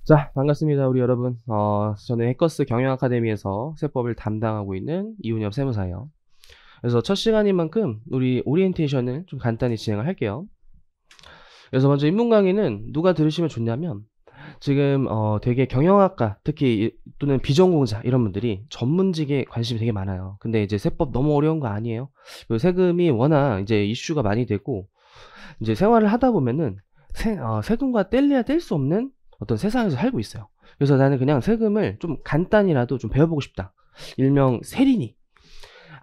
자, 반갑습니다, 우리 여러분. 저는 해커스 경영 아카데미에서 세법을 담당하고 있는 이훈엽 세무사예요. 그래서 첫 시간인 만큼 우리 오리엔테이션을 좀 간단히 진행을 할게요. 그래서 먼저 입문 강의는 누가 들으시면 좋냐면, 지금 되게 경영학과, 특히 또는 비전공자 이런 분들이 전문직에 관심이 되게 많아요. 근데 이제 세법 너무 어려운 거 아니에요? 그리고 세금이 워낙 이제 이슈가 많이 되고, 이제 생활을 하다 보면은 세금과 뗄래야 뗄 수 없는 어떤 세상에서 살고 있어요. 그래서 나는 그냥 세금을 좀 간단히라도 좀 배워보고 싶다. 일명 세린이,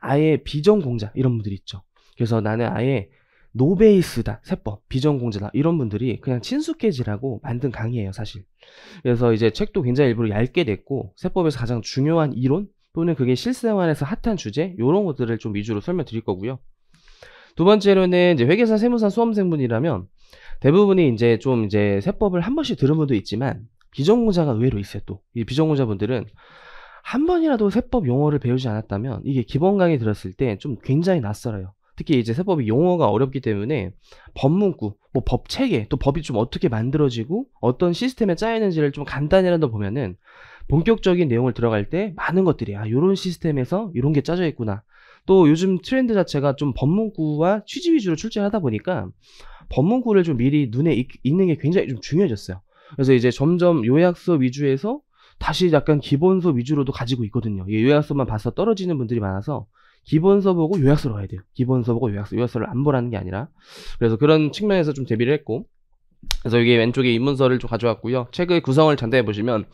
아예 비전공자 이런 분들이 있죠. 그래서 나는 아예 노베이스다, 세법, 비전공자다 이런 분들이 그냥 친숙해지라고 만든 강의예요, 사실. 그래서 이제 책도 굉장히 일부러 얇게 냈고, 세법에서 가장 중요한 이론 또는 그게 실생활에서 핫한 주제 이런 것들을 좀 위주로 설명드릴 거고요. 두 번째로는 이제 회계사, 세무사 수험생분이라면 대부분이 이제 세법을 한 번씩 들은 분도 있지만 비전공자가 의외로 있어요. 또 이 비전공자분들은 한 번이라도 세법 용어를 배우지 않았다면 이게 기본 강의 들었을 때 좀 굉장히 낯설어요. 특히 이제 세법이 용어가 어렵기 때문에 법문구, 뭐 법 체계, 또 법이 좀 어떻게 만들어지고 어떤 시스템에 짜이는지를 좀 간단히라도 보면은 본격적인 내용을 들어갈 때 많은 것들이 요런 시스템에서 이런 게 짜져 있구나. 또 요즘 트렌드 자체가 좀 법문구와 취지 위주로 출제를 하다 보니까 법문구를 좀 미리 눈에 익는 게 굉장히 좀 중요해졌어요. 그래서 이제 점점 요약서 위주에서 다시 약간 기본서 위주로도 가지고 있거든요. 이 요약서만 봐서 떨어지는 분들이 많아서 기본서 보고 요약서로 가야 돼요. 기본서 보고 요약서를 안 보라는 게 아니라. 그래서 그런 측면에서 좀 대비를 했고, 그래서 여기 왼쪽에 입문서를 좀 가져왔고요. 책의 구성을 전달해 보시면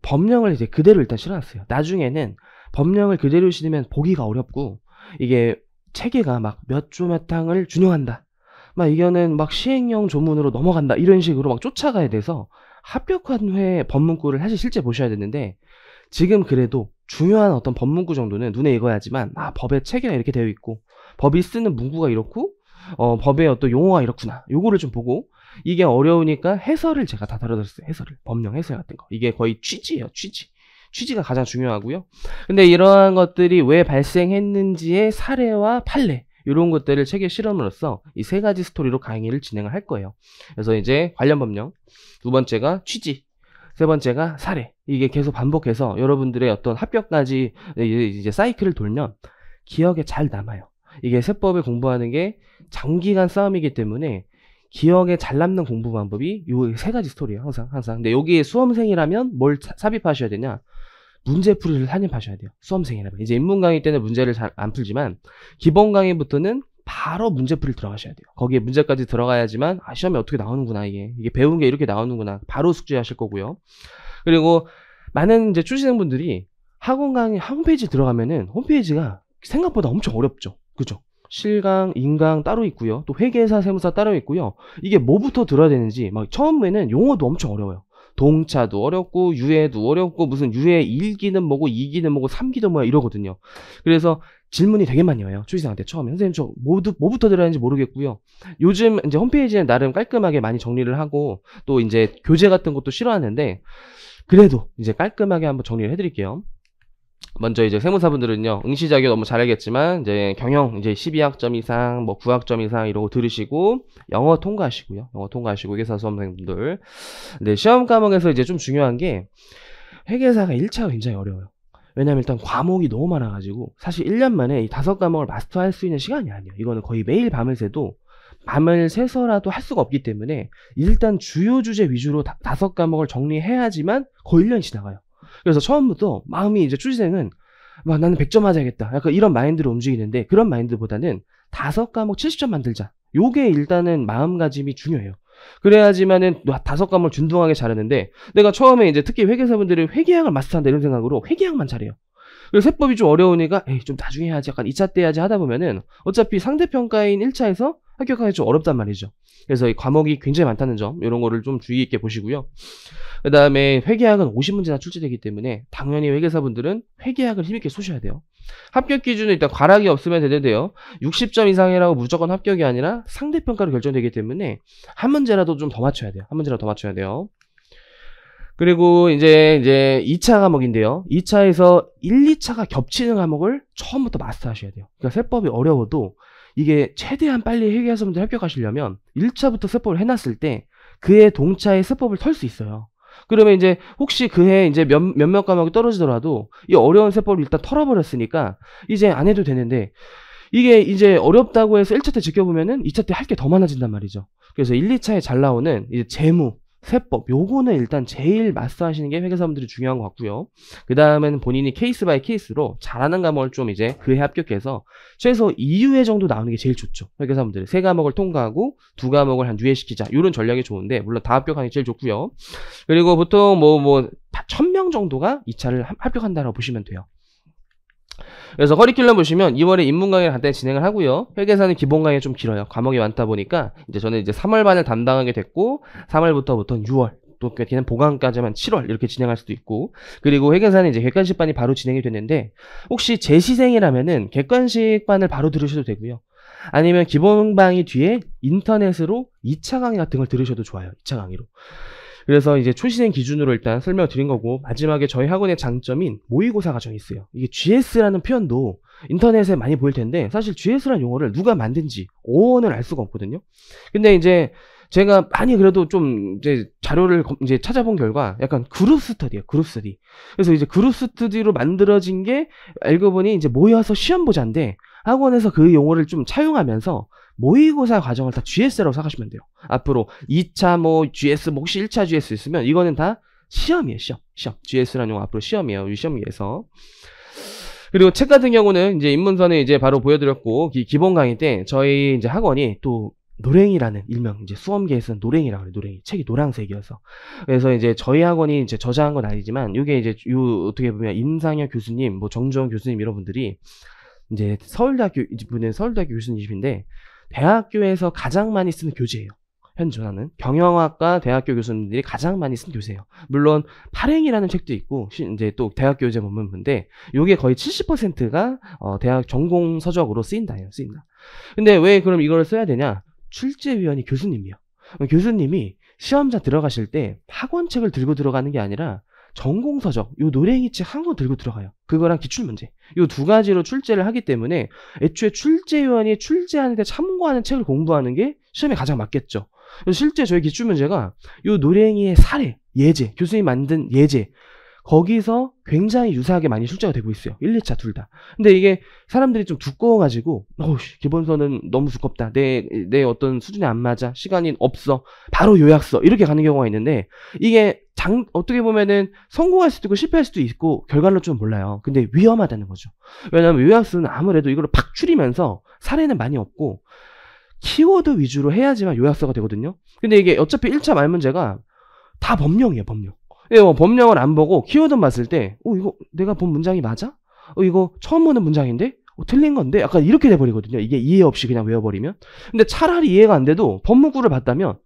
법령을 이제 그대로 일단 실어놨어요. 나중에는 법령을 그대로 실으면 보기가 어렵고, 이게 체계가 막 몇 조 몇 항을 준용한다, 막 이거는 막 시행령 조문으로 넘어간다 이런 식으로 막 쫓아가야 돼서 합격한 후에 법문구를 사실 실제 보셔야 되는데, 지금 그래도 중요한 어떤 법문구 정도는 눈에 익어야지만 법의 체계가 이렇게 되어 있고 법이 쓰는 문구가 이렇고 법의 어떤 용어가 이렇구나, 요거를 좀 보고, 이게 어려우니까 해설을 제가 다 다뤄드렸어요. 해설을, 법령 해설 같은 거. 이게 거의 취지예요. 취지가 가장 중요하고요. 근데 이러한 것들이 왜 발생했는지의 사례와 판례, 이런 것들을 책에 실험으로써 이 세 가지 스토리로 강의를 진행을 할 거예요. 그래서 이제 관련 법령, 두 번째가 취지, 세 번째가 사례, 이게 계속 반복해서 여러분들의 어떤 합격까지 이제 사이클을 돌면 기억에 잘 남아요. 이게 세법을 공부하는 게 장기간 싸움이기 때문에 기억에 잘 남는 공부 방법이 요 세 가지 스토리예요. 항상. 근데 여기에 수험생이라면 뭘 삽입하셔야 되냐? 문제풀이를 산입하셔야 돼요. 수험생이라면. 이제 입문 강의 때는 문제를 잘 안 풀지만 기본 강의부터는 바로 문제풀이를 들어가셔야 돼요. 거기에 문제까지 들어가야지만 시험에 어떻게 나오는구나, 이게 배운 게 이렇게 나오는구나, 바로 숙지하실 거고요. 그리고 많은 이제 출시생분들이 학원 강의 홈페이지 들어가면은 홈페이지가 생각보다 엄청 어렵죠. 그죠? 실강, 인강 따로 있고요. 또 회계사, 세무사 따로 있고요. 이게 뭐부터 들어야 되는지 막 처음에는 용어도 엄청 어려워요. 동차도 어렵고 유해도 어렵고 무슨 유해 1기는 뭐고 2기는 뭐고 3기도 뭐야 이러거든요. 그래서 질문이 되게 많이 와요. 출시생한테 처음에. 선생님 저 뭐부터 들어야 하는지 모르겠고요. 요즘 이제 홈페이지는 나름 깔끔하게 많이 정리를 하고 또 이제 교재 같은 것도 싫어하는데 그래도 이제 깔끔하게 한번 정리를 해드릴게요. 먼저 이제 세무사분들은요, 응시 자격 너무 잘 알겠지만 이제 경영 이제 12학점 이상, 뭐 9학점 이상 이러고 들으시고 영어 통과하시고요. 영어 통과하시고 회계사 수험생분들. 근데 시험 과목에서 이제 좀 중요한 게 회계사가 1차가 굉장히 어려워요. 왜냐면 일단 과목이 너무 많아가지고 사실 1년 만에 이 5과목을 마스터할 수 있는 시간이 아니에요. 이거는 거의 매일 밤을 새도 밤을 새서라도 할 수가 없기 때문에 일단 주요 주제 위주로 5과목을 정리해야지만 거의 1년이 지나가요. 그래서 처음부터 마음이 이제 출시생은 막 나는 100점 맞아야겠다, 약간 이런 마인드로 움직이는데, 그런 마인드보다는 5과목 70점 만들자, 요게 일단은 마음가짐이 중요해요. 그래야지만은 5과목을 균등하게 잘하는데, 내가 처음에 이제 특히 회계사분들이 회계학을 마스터한다 이런 생각으로 회계학만 잘해요. 그리고 세법이 좀 어려우니까 에이 좀 나중에 해야지, 약간 2차 때 해야지 하다 보면은 어차피 상대평가인 1차에서 합격하기 좀 어렵단 말이죠. 그래서 이 과목이 굉장히 많다는 점, 이런 거를 좀 주의 있게 보시고요. 그 다음에 회계학은 50문제나 출제되기 때문에 당연히 회계사분들은 회계학을 힘있게 쏘셔야 돼요. 합격 기준은 일단 과락이 없으면 되는데요, 60점 이상이라고 무조건 합격이 아니라 상대평가로 결정되기 때문에 한 문제라도 좀 더 맞춰야 돼요. 한 문제라도 더 맞춰야 돼요. 그리고 이제 2차 과목인데요, 2차에서 1, 2차가 겹치는 과목을 처음부터 마스터하셔야 돼요. 그러니까 세법이 어려워도 이게 최대한 빨리 회계사분들 합격하시려면 1차부터 세법을 해놨을 때 그의 동차의 세법을 털 수 있어요. 그러면 이제 혹시 그해 이제 몇몇 과목이 떨어지더라도 이 어려운 세법을 일단 털어버렸으니까 이제 안 해도 되는데, 이게 이제 어렵다고 해서 1차 때 지켜보면은 2차 때 할 게 더 많아진단 말이죠. 그래서 1, 2차에 잘 나오는 이제 재무, 세법, 요거는 일단 제일 마스터하시는 게 회계사분들이 중요한 것 같고요. 그 다음에는 본인이 케이스 바이 케이스로 잘하는 과목을 좀 이제 그해 합격해서 최소 2유예 정도 나오는 게 제일 좋죠. 회계사분들이 3과목을 통과하고 2과목을 한 유예시키자, 이런 전략이 좋은데, 물론 다 합격하는 게 제일 좋고요. 그리고 보통 1000명 정도가 2차를 합격한다고 보시면 돼요. 그래서 커리큘럼 보시면 2월에 인문 강의를 간단히 진행을 하고요. 회계사는 기본 강의가 좀 길어요. 과목이 많다 보니까 이제 저는 이제 3월 반을 담당하게 됐고, 3월부터 6월, 또 걔는 보강까지만 7월 이렇게 진행할 수도 있고, 그리고 회계사는 이제 객관식 반이 바로 진행이 됐는데, 혹시 재시생이라면은 객관식 반을 바로 들으셔도 되고요. 아니면 기본 강의 뒤에 인터넷으로 2차 강의 같은 걸 들으셔도 좋아요. 2차 강의로. 그래서 이제 초시생 기준으로 일단 설명을 드린 거고, 마지막에 저희 학원의 장점인 모의고사 과정이 있어요. 이게 GS라는 표현도 인터넷에 많이 보일 텐데, 사실 GS라는 용어를 누가 만든지 어원을 알 수가 없거든요. 근데 이제 제가 많이 그래도 좀 이제 자료를 이제 찾아본 결과 약간 그룹 스터디예요. 그룹 스터디. 그래서 이제 그룹 스터디로 만들어진 게 알고 보니 이제 모여서 시험 보자인데, 학원에서 그 용어를 좀 차용하면서 모의고사 과정을 다 GS라고 생각하시면 돼요. 앞으로 2차 GS, 혹시 1차 GS 있으면 이거는 다 시험이에요. 시험. GS라는 용어 앞으로 시험이에요. 이 시험 위해서. 그리고 책 같은 경우는 이제 입문서는 이제 바로 보여드렸고, 기본 강의 때 저희 이제 학원이 또 노랭이라는 일명, 이제 수험계에서는 노랭이라고 그래요. 노랭이. 책이 노란색이어서. 그래서 이제 저희 학원이 이제 저자한 건 아니지만, 이게 이제 어떻게 보면 임상혁 교수님, 정주원 교수님 이런 분들이 이제 서울대학교 교수님이신데, 대학교에서 가장 많이 쓰는 교재예요. 현존하는 경영학과 대학교 교수님들이 가장 많이 쓴 교재예요. 물론 발행이라는 책도 있고 이제 또 대학 교재 본문인데, 요게 거의 70%가 대학 전공 서적으로 쓰인다. 근데 왜 그럼 이걸 써야 되냐? 출제위원이 교수님이요. 교수님이 시험장 들어가실 때 학원책을 들고 들어가는 게 아니라 전공서적, 요 노랭이 책 한 권 들고 들어가요. 그거랑 기출문제. 요 두 가지로 출제를 하기 때문에 애초에 출제위원이 출제하는데 참고하는 책을 공부하는 게 시험에 가장 맞겠죠. 그래서 실제 저희 기출문제가 요 노랭이의 사례, 예제, 교수님이 만든 예제, 거기서 굉장히 유사하게 많이 출제가 되고 있어요. 1, 2차 둘 다. 근데 이게 사람들이 좀 두꺼워가지고, 기본서는 너무 두껍다. 내 어떤 수준에 안 맞아. 시간이 없어. 바로 요약서. 이렇게 가는 경우가 있는데, 이게 어떻게 보면은 성공할 수도 있고 실패할 수도 있고 결과는 좀 몰라요. 근데 위험하다는 거죠. 왜냐하면 요약서는 아무래도 이걸 팍 추리면서 사례는 많이 없고 키워드 위주로 해야지만 요약서가 되거든요. 근데 이게 어차피 1차 말 문제가 다 법령이에요. 법령. 법령을 안 보고 키워드만 봤을 때 이거 내가 본 문장이 맞아? 이거 처음 보는 문장인데? 틀린 건데? 약간 이렇게 돼버리거든요. 이게 이해 없이 그냥 외워버리면. 근데 차라리 이해가 안 돼도 법문구를 봤다면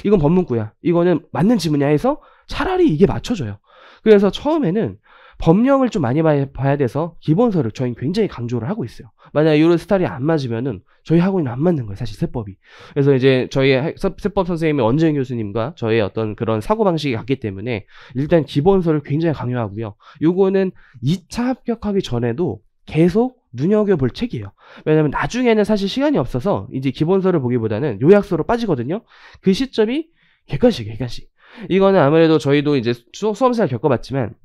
이건 법문구야. 이거는 맞는 지문이야 해서 차라리 이게 맞춰져요. 그래서 처음에는 법령을 좀 많이 봐야 돼서 기본서를 저희는 굉장히 강조를 하고 있어요. 만약에 이런 스타일이 안 맞으면은 저희 학원이 안 맞는 거예요. 사실 세법이. 그래서 이제 저희 세법 선생님이 원재현 교수님과 저의 어떤 그런 사고방식이 같기 때문에 일단 기본서를 굉장히 강요하고요. 요거는 2차 합격하기 전에도 계속 눈여겨볼 책이에요. 왜냐면 나중에는 사실 시간이 없어서 이제 기본서를 보기보다는 요약서로 빠지거든요. 그 시점이 객관식이에요. 객관식. 이거는 아무래도 저희도 이제 수험생활 겪어봤지만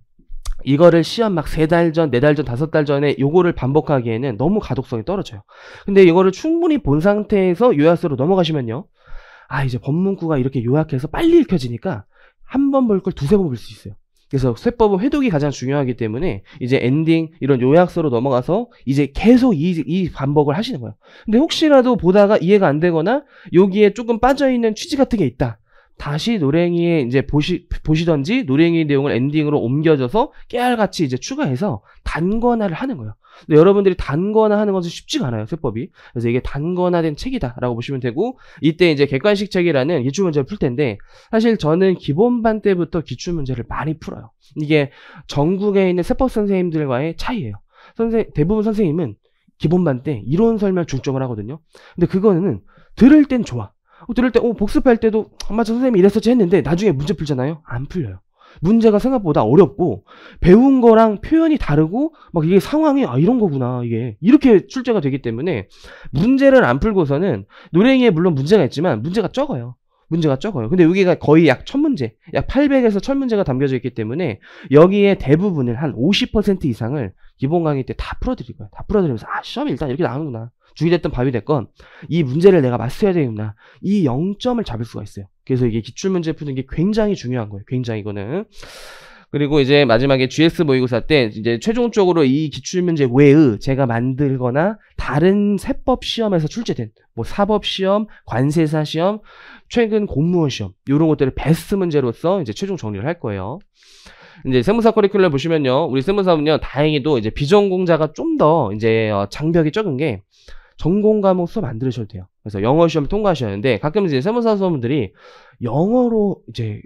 이거를 시험 막 3달 전, 4달 전, 5달 전에 요거를 반복하기에는 너무 가독성이 떨어져요. 근데 이거를 충분히 본 상태에서 요약서로 넘어가시면요. 이제 법문구가 이렇게 요약해서 빨리 읽혀지니까 한 번 볼 걸 2-3번 볼 수 있어요. 그래서 세법은 회독이 가장 중요하기 때문에 이제 엔딩 이런 요약서로 넘어가서 이제 계속 이 반복을 하시는 거예요. 근데 혹시라도 보다가 이해가 안 되거나 여기에 조금 빠져있는 취지 같은 게 있다. 다시 노랭이에 이제 보시던지 노랭이 내용을 엔딩으로 옮겨져서 깨알같이 이제 추가해서 단권화를 하는 거예요. 근데 여러분들이 단권화 하는 것은 쉽지가 않아요, 세법이. 그래서 이게 단권화된 책이다라고 보시면 되고, 이때 이제 객관식 책이라는 기출문제를 풀 텐데, 사실 저는 기본반 때부터 기출문제를 많이 풀어요. 이게 전국에 있는 세법 선생님들과의 차이예요. 대부분 선생님은 기본반 때 이론 설명 중점을 하거든요. 근데 그거는 들을 땐 좋아. 들을 때 복습할 때도 맞아 선생님이 이랬었지 했는데 나중에 문제 풀잖아요. 안 풀려요. 문제가 생각보다 어렵고 배운 거랑 표현이 다르고 막 이게 상황이 이런 거구나 이게 이렇게 출제가 되기 때문에 문제를 안 풀고서는 노랭이에 물론 문제가 있지만 문제가 적어요. 문제가 적어요. 근데 여기가 거의 약 1000문제, 약 800에서 1000문제가 담겨져 있기 때문에 여기에 대부분을 한 50% 이상을 기본 강의 때 다 풀어드릴 거예요. 다 풀어드리면서 시험이 일단 이렇게 나오는구나. 죽이 됐든 밥이 됐건 이 문제를 내가 마스터해야 되겠구나. 이 0점을 잡을 수가 있어요. 그래서 이게 기출문제 푸는 게 굉장히 중요한 거예요. 굉장히 이거는. 그리고 이제 마지막에 GS 모의고사 때 이제 최종적으로 이 기출문제 외의 제가 만들거나 다른 세법 시험에서 출제된 뭐 사법 시험, 관세사 시험, 최근 공무원 시험 이런 것들을 베스트 문제로서 이제 최종 정리를 할 거예요. 이제 세무사 커리큘럼 보시면요, 우리 세무사는요 다행히도 이제 비전공자가 좀 더 이제 장벽이 적은 게 전공 과목 수업 안 들으셔도 돼요. 그래서 영어 시험을 통과하셔야 하는데 가끔 이제 세무사 수험들이 영어로 이제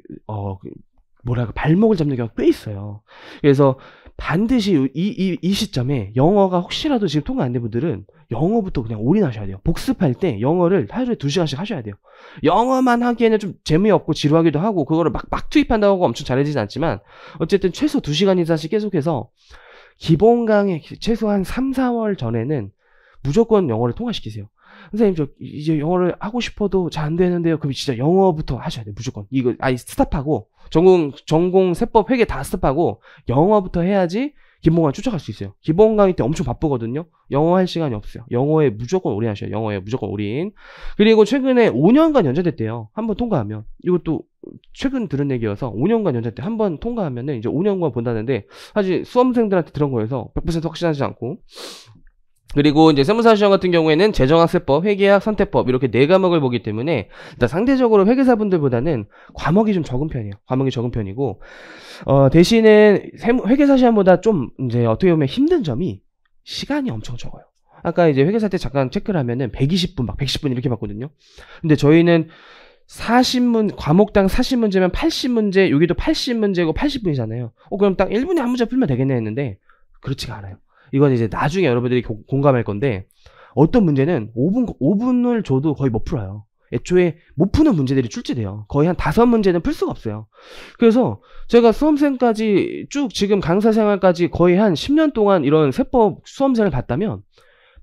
뭐랄까 발목을 잡는 경우가 꽤 있어요. 그래서 반드시 이 시점에 영어가 혹시라도 지금 통과 안 된 분들은 영어부터 그냥 올인하셔야 돼요. 복습할 때 영어를 하루에 2시간씩 하셔야 돼요. 영어만 하기에는 좀 재미없고 지루하기도 하고 그거를 막 투입한다고 하고 엄청 잘해지진 않지만 어쨌든 최소 2시간 이상씩 계속해서 기본 강의 최소한 3, 4월 전에는 무조건 영어를 통과시키세요. 선생님 저 이제 영어를 하고 싶어도 잘 안 되는데요. 그럼 진짜 영어부터 하셔야 돼요. 무조건. 이거 스탑하고 전공 세법 회계 다 스탑하고 영어부터 해야지 기본 강의 쫓아갈 수 있어요. 기본 강의 때 엄청 바쁘거든요. 영어 할 시간이 없어요. 영어에 무조건 올인하셔요. 영어에 무조건 올인. 그리고 최근에 5년간 연장됐대요. 한번 통과하면. 이것도 최근 들은 얘기여서 5년간 연장됐대. 한번 통과하면은 이제 5년간 본다는데 사실 수험생들한테 들은 거여서 100% 확신하지 않고. 그리고 이제 세무사 시험 같은 경우에는 재정학세법, 회계학, 선택법 이렇게 4과목을 보기 때문에 일단 상대적으로 회계사분들보다는 과목이 좀 적은 편이에요. 과목이 적은 편이고 대신에 회계사 시험보다 좀 이제 어떻게 보면 힘든 점이 시간이 엄청 적어요. 아까 이제 회계사 때 잠깐 체크를 하면은 120분 막 110분 이렇게 받거든요. 근데 저희는 40문 과목당 40문제면 80문제, 여기도 80문제고 80분이잖아요. 그럼 딱 1분에 한 문제 풀면 되겠네 했는데 그렇지가 않아요. 이건 이제 나중에 여러분들이 공감할 건데 어떤 문제는 5분을 줘도 거의 못 풀어요. 애초에 못 푸는 문제들이 출제돼요. 거의 한 5문제는 풀 수가 없어요. 그래서 제가 수험생까지 쭉 지금 강사 생활까지 거의 한 10년 동안 이런 세법 수험생을 봤다면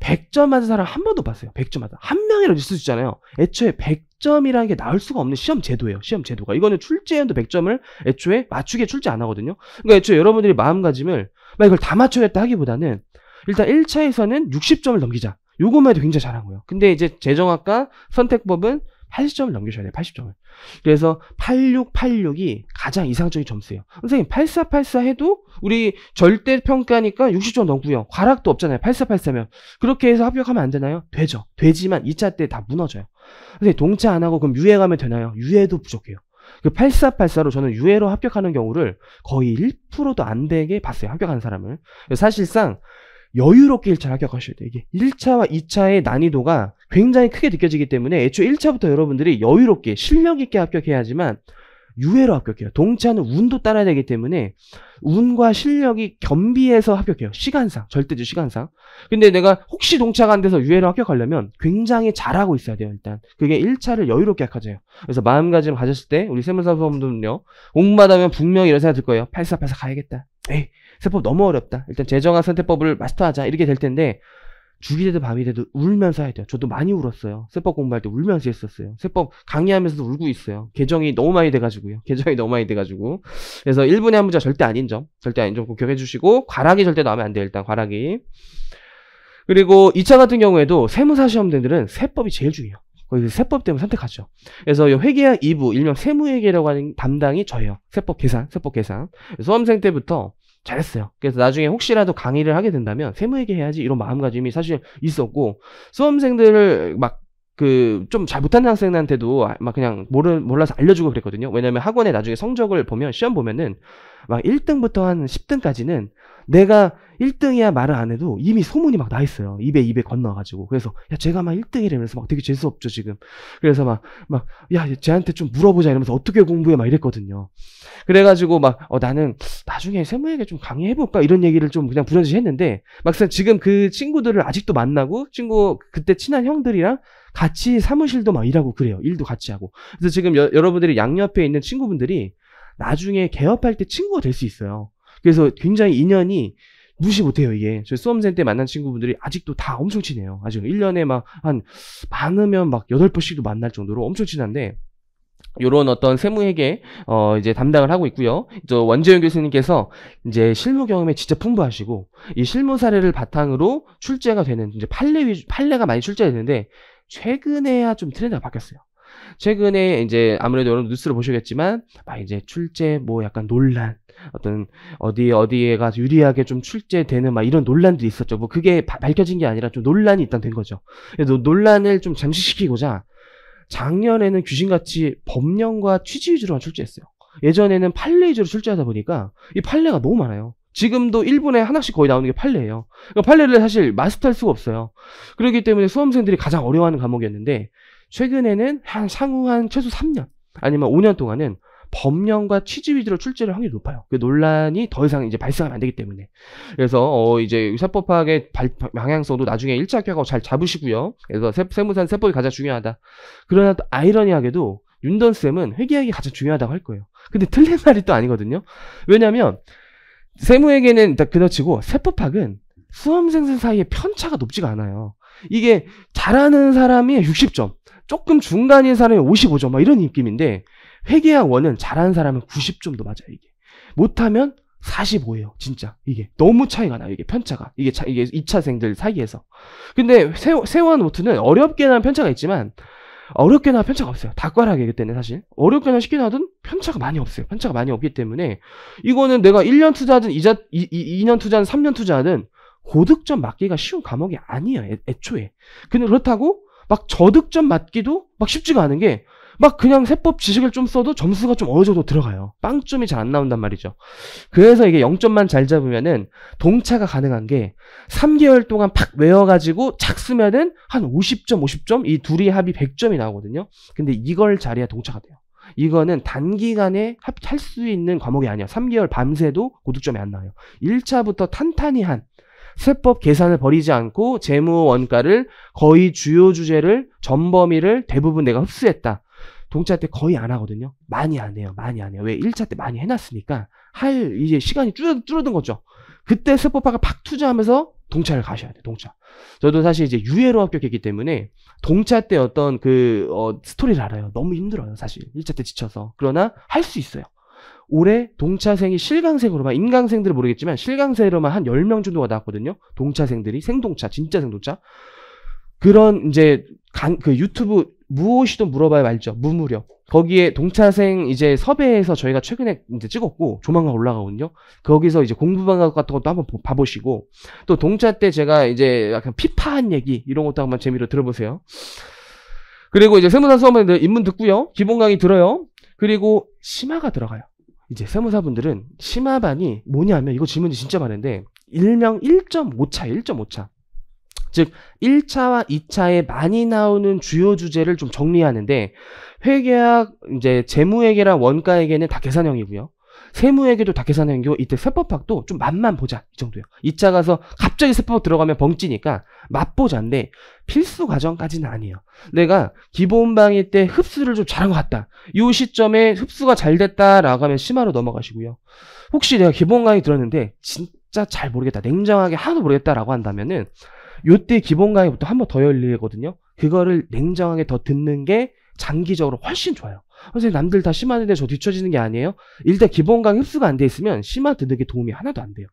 100점 맞은 사람 한 번도 봤어요. 100점 맞아. 한 명이라도 있을 수 있잖아요. 애초에 100점이라는 게 나올 수가 없는 시험 제도예요. 시험 제도가. 이거는 출제해도 100점을 애초에 맞추게 출제 안 하거든요. 그러니까 애초에 여러분들이 마음가짐을 막 이걸 다 맞춰야겠다 하기보다는 일단 1차에서는 60점을 넘기자. 요것만 해도 굉장히 잘한 거예요. 근데 이제 재정학과 선택법은 80점을 넘기셔야 돼요. 80점을. 그래서 8686이 가장 이상적인 점수예요. 선생님 8484 해도 우리 절대평가니까 60점 넘고요. 과락도 없잖아요. 8484면. 그렇게 해서 합격하면 안 되나요? 되죠. 되지만 2차 때 다 무너져요. 선생님 동차 안 하고 그럼 유예 가면 되나요? 유예도 부족해요. 그 8484로 저는 유예로 합격하는 경우를 거의 1%도 안 되게 봤어요. 합격하는 사람을. 사실상 여유롭게 1차 합격하셔야 돼요. 이게 1차와 2차의 난이도가 굉장히 크게 느껴지기 때문에 애초에 1차부터 여러분들이 여유롭게 실력 있게 합격해야지만 유예로 합격해요. 동차는 운도 따라야 되기 때문에 운과 실력이 겸비해서 합격해요. 시간상, 절대적 시간상. 근데 내가 혹시 동차가 안 돼서 유예로 합격하려면 굉장히 잘하고 있어야 돼요. 일단 그게 1차를 여유롭게 합격하죠. 그래서 마음가짐 가졌을 때 우리 세무사 수험들은요, 공부하다면 분명히 이런 생각 들 거예요. 8484 가야겠다. 에이 세법 너무 어렵다. 일단 재정학 선택법을 마스터하자. 이렇게 될 텐데 죽이 되든 밤이 되든 울면서 해야 돼요. 저도 많이 울었어요. 세법 공부할 때 울면서 했었어요. 세법 강의하면서도 울고 있어요. 개정이 너무 많이 돼가지고요. 개정이 너무 많이 돼가지고. 그래서 1분에 한 문제 절대 아닌 점. 절대 아닌 점 꼭 기억해 주시고, 과락이 절대 나오면 안 돼요. 일단 과락이. 그리고 2차 같은 경우에도 세무사 시험들은 세법이 제일 중요해요. 거기 세법 때문에 선택하죠. 그래서 회계학 2부, 일명 세무회계라고 하는 담당이 저예요. 세법 계산. 수험생 때부터 잘했어요. 그래서 나중에 혹시라도 강의를 하게 된다면 세무회계 해야지 이런 마음가짐이 사실 있었고, 수험생들을 막 좀 잘 못하는 학생한테도 막 그냥 몰라서 알려주고 그랬거든요. 왜냐면 학원에 나중에 성적을 보면, 시험 보면은 막 1등부터 한 10등까지는 내가 1등이야 말을 안 해도 이미 소문이 막 나 있어요. 입에 건너가지고. 그래서 야 제가 막 1등이라면서 막 되게 재수없죠 지금. 그래서 야 쟤한테 좀 물어보자 이러면서 어떻게 공부해 막 이랬거든요. 그래가지고 막 나는 나중에 세무회계 좀 강의해볼까 이런 얘기를 좀 그냥 부르짖이 했는데, 막상 지금 그 친구들을 아직도 만나고 그때 친한 형들이랑 같이 사무실도 막 일하고 그래요. 일도 같이 하고. 그래서 지금 여러분들이 양옆에 있는 친구분들이 나중에 개업할 때 친구가 될 수 있어요. 그래서 굉장히 인연이 무시 못해요. 이게 저희 수험생 때 만난 친구분들이 아직도 다 엄청 친해요. 아직 1년에 막 많으면 막 8번씩도 만날 정도로 엄청 친한데, 요런 어떤 세무회계 이제 담당을 하고 있고요. 저 원재윤 교수님께서 이제 실무 경험이 진짜 풍부하시고 이 실무 사례를 바탕으로 출제가 되는 이제 판례가 많이 출제되는데 최근에야 좀 트렌드가 바뀌었어요. 최근에 이제 아무래도 여러분 뉴스를 보시겠지만 막 이제 출제 뭐 약간 논란 어떤 어디에가 유리하게 좀 출제되는 막 이런 논란들이 있었죠. 뭐 그게 밝혀진 게 아니라 좀 논란이 일단 된 거죠. 논란을 좀 잠식시키고자 작년에는 귀신같이 법령과 취지 위주로만 출제했어요. 예전에는 판례 위주로 출제하다 보니까 이 판례가 너무 많아요. 지금도 1분에 하나씩 거의 나오는 게 판례예요. 그러니까 판례를 사실 마스터할 수가 없어요. 그렇기 때문에 수험생들이 가장 어려워하는 과목이었는데 최근에는 향후 최소 3년 아니면 5년 동안은 법령과 취지 위주로 출제를 확률이 높아요. 그 논란이 더 이상 이제 발생하면 안 되기 때문에. 그래서 이제 세법학의 방향성도 나중에 1차 합격하고 잘 잡으시고요. 그래서 세무사는 세법이 가장 중요하다. 그러나 또 아이러니하게도 윤던쌤은 회계학이 가장 중요하다고 할 거예요. 근데 틀린 말이 또 아니거든요. 왜냐하면 세무회계는 일단 그렇지고 세법학은 수험생들 사이에 편차가 높지가 않아요. 이게 잘하는 사람이 60점, 조금 중간인 사람이 55점 막 이런 느낌인데 회계학 원은 잘하는 사람은 90점도 맞아요. 이게 못하면 45예요. 진짜 이게 너무 차이가 나요. 이게 편차가 이게 2차생들 사이에서. 근데 세원 노트는 어렵게 나온 편차가 있지만 어렵게 나온 편차가 없어요. 닭가락이 그때는 사실 어렵게 나 쉽게 나든 편차가 많이 없어요. 편차가 많이 없기 때문에 이거는 내가 1년 투자하든 2년 투자하든 3년 투자하든 고득점 맞기가 쉬운 과목이 아니에요. 애초에. 근데 그렇다고 막 저득점 맞기도 막 쉽지가 않은 게 막 그냥 세법 지식을 좀 써도 점수가 좀 어느 정도 들어가요. 빵점이 잘 안 나온단 말이죠. 그래서 이게 0점만 잘 잡으면은 동차가 가능한 게 3개월 동안 팍 외워가지고 착 쓰면은 한 50점 이 둘이 합이 100점이 나오거든요. 근데 이걸 잘해야 동차가 돼요. 이거는 단기간에 할 수 있는 과목이 아니야. 3개월 밤새도 고득점이 안 나와요. 1차부터 탄탄히 한 세법 계산을 버리지 않고 재무 원가를 거의 주요 주제를 전범위를 대부분 내가 흡수했다. 동차 때 거의 안 하거든요. 많이 안 해요. 왜? 1차 때 많이 해놨으니까 이제 시간이 줄어든 거죠. 그때 세법학을 팍 투자하면서 동차를 가셔야 돼요. 동차. 저도 사실 이제 유예로 합격했기 때문에 동차 때 어떤 스토리를 알아요. 너무 힘들어요. 사실 1차 때 지쳐서. 그러나 할 수 있어요. 올해 동차생이 실강생으로만, 인강생들은 모르겠지만 실강생으로만 한 10명 정도가 나왔거든요. 동차생들이, 생동차, 진짜 생동차. 그런 이제 그 유튜브 무엇이든 물어봐야 알죠. 무무료. 거기에 동차생 이제 섭외해서 저희가 최근에 이제 찍었고 조만간 올라가거든요. 거기서 이제 공부방학 같은 것도 한번 봐보시고 또 동차 때 제가 이제 약간 피파한 얘기 이런 것도 한번 재미로 들어보세요. 그리고 이제 세무사 수험생들 입문 듣고요. 기본 강의 들어요. 그리고 심화가 들어가요. 이제 세무사분들은 심화반이 뭐냐면 이거 질문이 진짜 많은데 일명 1.5차. 즉 1차와 2차에 많이 나오는 주요 주제를 좀 정리하는데 회계학 이제 재무회계랑 원가회계는 다 계산형이고요. 세무회계도 다 계산형이고 이때 세법학도 좀 맛만 보자 이 정도예요. 2차 가서 갑자기 세법 들어가면 벙찌니까 맛보자인데 필수 과정까지는 아니에요. 내가 기본방일 때 흡수를 좀 잘한 것 같다. 이 시점에 흡수가 잘 됐다라고 하면 심화로 넘어가시고요. 혹시 내가 기본 강의 들었는데 진짜 잘 모르겠다. 냉정하게 하나도 모르겠다라고 한다면은 요때 기본 강의부터 한 번 더 열리거든요. 그거를 냉정하게 더 듣는 게 장기적으로 훨씬 좋아요. 선생님 남들 다 심하는데 저 뒤처지는 게 아니에요. 일단 기본 강의 흡수가 안 돼 있으면 심화 듣는 게 도움이 하나도 안 돼요.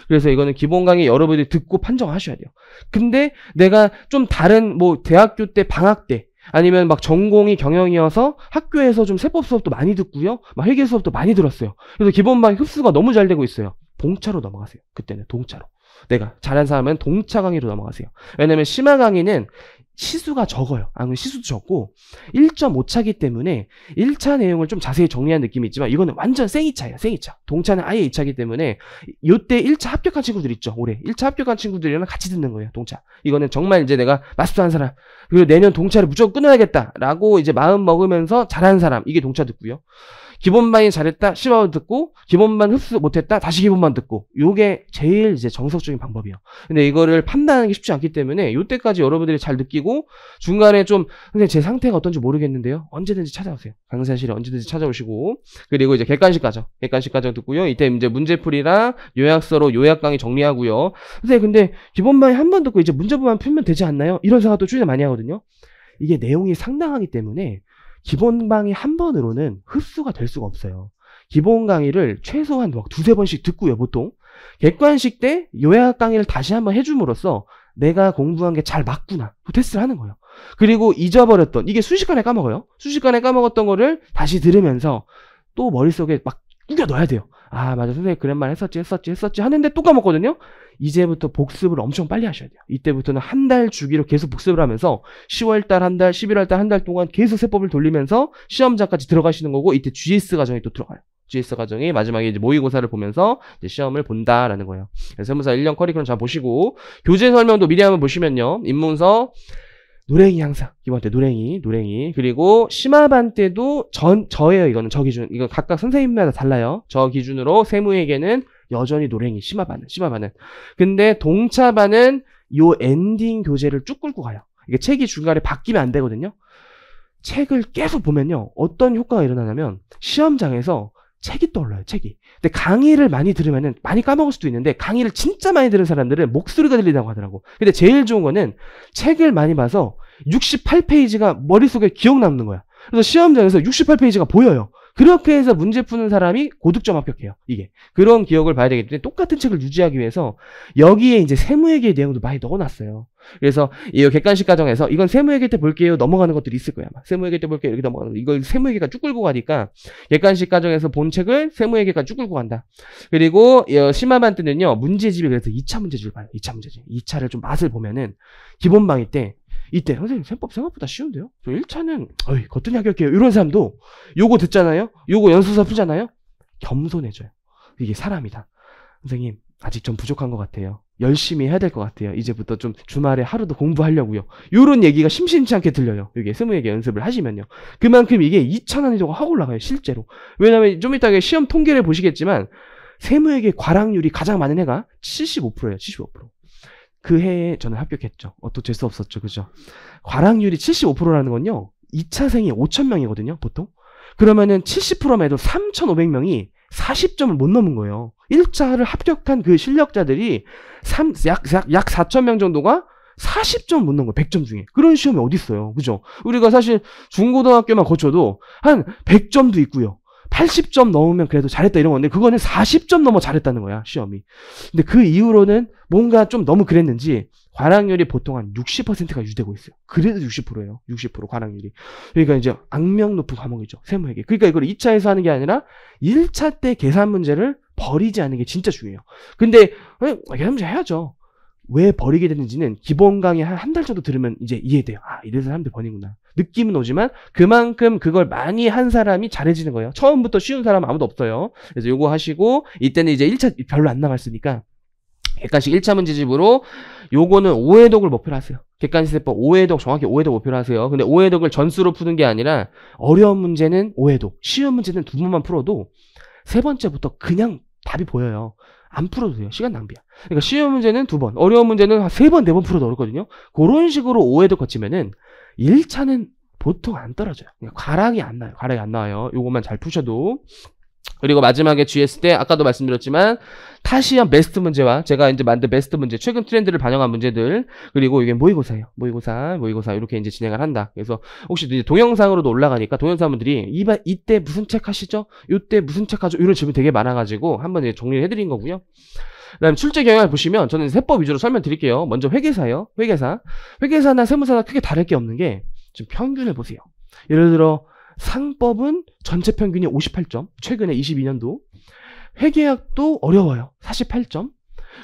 그래서 이거는 기본 강의 여러분들이 듣고 판정하셔야 돼요. 근데 내가 좀 다른 뭐 대학교 때 방학 때 아니면 막 전공이 경영이어서 학교에서 좀 세법 수업도 많이 듣고요. 막 회계 수업도 많이 들었어요. 그래서 기본 강의 흡수가 너무 잘 되고 있어요. 동차로 넘어가세요. 그때는 동차로. 내가 잘한 사람은 동차 강의로 넘어가세요. 왜냐면 심화 강의는 시수가 적어요. 시수도 적고 1.5차기 때문에 1차 내용을 좀 자세히 정리한 느낌이 있지만 이거는 완전 생이차예요. 생이차. 동차는 아예 2차기 때문에 요때 1차 합격한 친구들 있죠. 올해 1차 합격한 친구들이랑 같이 듣는 거예요. 동차. 이거는 정말 이제 내가 마스터한 사람 그리고 내년 동차를 무조건 끊어야겠다라고 이제 마음 먹으면서 잘하는 사람 이게 동차 듣고요. 기본반이 잘했다, 심화반 듣고, 기본반 흡수 못했다, 다시 기본반 듣고. 요게 제일 이제 정석적인 방법이에요. 근데 이거를 판단하는 게 쉽지 않기 때문에, 요때까지 여러분들이 잘 느끼고, 중간에 좀, 근데 제 상태가 어떤지 모르겠는데요. 언제든지 찾아오세요. 강사실에 언제든지 찾아오시고. 그리고 이제 객관식 과정 듣고요. 이때 이제 문제풀이랑 요약서로 요약 강의 정리하고요. 근데 기본반이 한 번 듣고 이제 문제부만 풀면 되지 않나요? 이런 생각도 주의를 많이 하거든요. 이게 내용이 상당하기 때문에, 기본 강의 한 번으로는 흡수가 될 수가 없어요. 기본 강의를 최소한 막 두세 번씩 듣고요, 보통. 객관식 때 요약 강의를 다시 한번 해줌으로써 내가 공부한 게 잘 맞구나 테스트를 하는 거예요. 그리고 잊어버렸던, 이게 순식간에 까먹어요. 순식간에 까먹었던 거를 다시 들으면서 또 머릿속에 막 꾸겨 넣어야 돼요. 아, 맞아, 선생님 그런 말 했었지 하는데 또 까먹거든요. 이제부터 복습을 엄청 빨리 하셔야 돼요. 이때부터는 한 달 주기로 계속 복습을 하면서 10월달 한 달, 11월달 한 달 동안 계속 세법을 돌리면서 시험장까지 들어가시는 거고, 이때 GS 과정이 또 들어가요. GS 과정이 마지막에 이제 모의고사를 보면서 이제 시험을 본다라는 거예요. 그래서 세무사 1년 커리큘럼 잘 보시고, 교재 설명도 미리 한번 보시면요. 입문서 노랭이 항상 기본 때 노랭이. 그리고 심화반 때도 저예요. 이거는 저 기준. 이거 각각 선생님마다 달라요. 저 기준으로 세무에게는 여전히 노랭이 심화반은. 근데 동차반은 요 엔딩 교재를 쭉 끌고 가요. 이게 책이 중간에 바뀌면 안 되거든요. 책을 계속 보면요. 어떤 효과가 일어나냐면 시험장에서 책이 떠올라요, 책이. 근데 강의를 많이 들으면은 많이 까먹을 수도 있는데, 강의를 진짜 많이 들은 사람들은 목소리가 들린다고 하더라고. 근데 제일 좋은 거는 책을 많이 봐서 68페이지가 머릿속에 기억 남는 거야. 그래서 시험장에서 68페이지가 보여요. 그렇게 해서 문제 푸는 사람이 고득점 합격해요. 이게. 그런 기억을 봐야 되기 때문에 똑같은 책을 유지하기 위해서 여기에 이제 세무회계 내용도 많이 넣어놨어요. 그래서 이 객관식 과정에서 이건 세무회계 때 볼게요. 넘어가는 것들이 있을 거야. 세무회계 때 볼게요. 이렇게 넘어가는 거. 이걸 세무회계가 쭉 끌고 가니까 객관식 과정에서 본 책을 세무회계가 쭉 끌고 간다. 그리고 심화반 때는요. 문제집이 그래서 2차 문제집을 봐요. 2차 문제집. 2차를 좀 맛을 보면은 기본 강의 때 이때 선생님 세법 생각보다 쉬운데요? 저 1차는 거뜬히 합격해요. 이런 사람도 요거 듣잖아요? 요거 연수서 풀잖아요? 겸손해져요. 이게 사람이다. 선생님 아직 좀 부족한 것 같아요. 열심히 해야 될 것 같아요. 이제부터 좀 주말에 하루도 공부하려고요. 요런 얘기가 심심치 않게 들려요. 이게 세무회계 연습을 하시면요. 그만큼 이게 2차 난이도가 확 올라가요. 실제로. 왜냐면 좀 이따 시험 통계를 보시겠지만 세무회계 과락률이 가장 많은 해가 75%예요. 75%. 그 해에 저는 합격했죠. 또 될 수 없었죠. 그죠? 과락률이 75%라는 건요. 2차생이 5,000명이거든요. 보통. 그러면은 70%만 해도 3,500명이 40점을 못 넘은 거예요. 1차를 합격한 그 실력자들이 약 4,000명 정도가 40점 못 넘은 거예요. 100점 중에. 그런 시험이 어디 있어요. 그죠? 우리가 사실 중고등학교만 거쳐도 한 100점도 있고요. 80점 넘으면 그래도 잘했다 이런 건데, 그거는 40점 넘어 잘했다는 거야, 시험이. 근데 그 이후로는 뭔가 좀 너무 그랬는지 과락률이 보통 한 60%가 유지되고 있어요. 그래도 60%예요. 60% 과락률이. 그러니까 이제 악명 높은 과목이죠, 세무회계. 그러니까 이걸 2차에서 하는 게 아니라 1차 때 계산 문제를 버리지 않는 게 진짜 중요해요. 근데 계산 문제 해야죠. 왜 버리게 됐는지는 기본 강의 한 달 정도 들으면 이제 이해돼요. 아, 이래서 사람들 버리는구나. 느낌은 오지만 그만큼 그걸 많이 한 사람이 잘해지는 거예요. 처음부터 쉬운 사람은 아무도 없어요. 그래서 요거 하시고, 이때는 이제 1차 별로 안 남았으니까 객관식 1차 문제집으로 요거는 5회독을 목표로 하세요. 객관식 세법 5회독, 정확히 5회독 목표로 하세요. 근데 5회독을 전수로 푸는 게 아니라 어려운 문제는 5회독, 쉬운 문제는 2번만 풀어도 세 번째부터 그냥 답이 보여요. 안 풀어도 돼요. 시간 낭비야. 그러니까 쉬운 문제는 2번, 어려운 문제는 한 3번, 4번 풀어도 어렵거든요. 그런 식으로 5회독 거치면은 1차는 보통 안 떨어져요. 과락이 안 나요. 과락이 안 나와요. 요것만 잘 푸셔도. 그리고 마지막에 GS 때 아까도 말씀드렸지만 타시험 베스트 문제와 제가 이제 만든 베스트 문제, 최근 트렌드를 반영한 문제들, 그리고 이게 모의고사예요. 모의고사 이렇게 이제 진행을 한다. 그래서 혹시 이제 동영상으로도 올라가니까 동영상분들이 이때 무슨 책 하시죠? 이때 무슨 책 하죠? 이런 질문 되게 많아가지고 한번 이제 정리를 해드린 거고요. 그다음 출제 경향을 보시면 저는 세법 위주로 설명드릴게요. 먼저 회계사예요. 회계사나 세무사나 크게 다를 게 없는 게 좀 평균을 보세요. 예를 들어 상법은 전체 평균이 58점, 최근에 22년도. 회계학도 어려워요. 48점.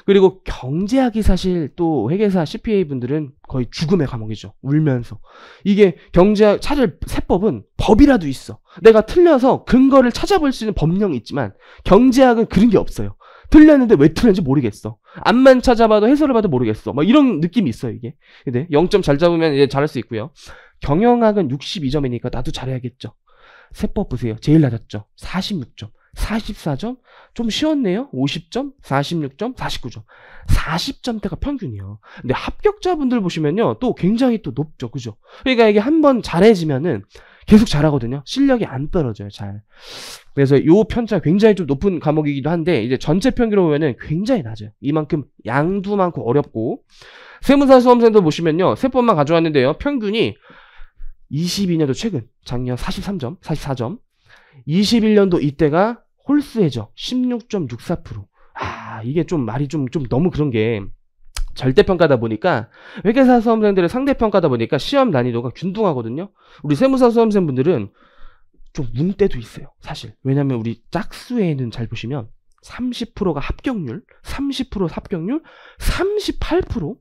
그리고 경제학이 사실 또 회계사 CPA 분들은 거의 죽음의 과목이죠. 울면서. 이게 경제학, 차라리 세법은 법이라도 있어. 내가 틀려서 근거를 찾아볼 수 있는 법령이 있지만 경제학은 그런 게 없어요. 틀렸는데 왜 틀렸는지 모르겠어. 앞만 찾아봐도 해설을 봐도 모르겠어. 막 이런 느낌이 있어요, 이게. 근데 0점 잘 잡으면 이제 잘할 수 있고요. 경영학은 62점이니까 나도 잘해야겠죠. 세법 보세요. 제일 낮았죠. 46점. 44점? 좀 쉬웠네요. 50점, 46점, 49점. 40점대가 평균이요. 근데 합격자분들 보시면요. 또 굉장히 또 높죠. 그죠? 그러니까 이게 한번 잘해지면은 계속 잘하거든요. 실력이 안 떨어져요. 잘. 그래서 요 편차 굉장히 좀 높은 과목이기도 한데, 이제 전체 평균으로 보면은 굉장히 낮아요. 이만큼 양도 많고 어렵고. 세무사 수험생도 보시면요. 세법만 가져왔는데요. 평균이 22년도 최근, 작년 43점, 44점. 21년도 이때가 홀수해죠. 16.64%. 이게 좀 말이 좀 너무 그런 게 절대평가다 보니까 회계사 수험생들의 상대평가다 보니까 시험 난이도가 균등하거든요. 우리 세무사 수험생분들은 좀 문대도 있어요. 사실. 왜냐면 우리 짝수에는 잘 보시면 30%가 합격률, 30% 합격률, 38%?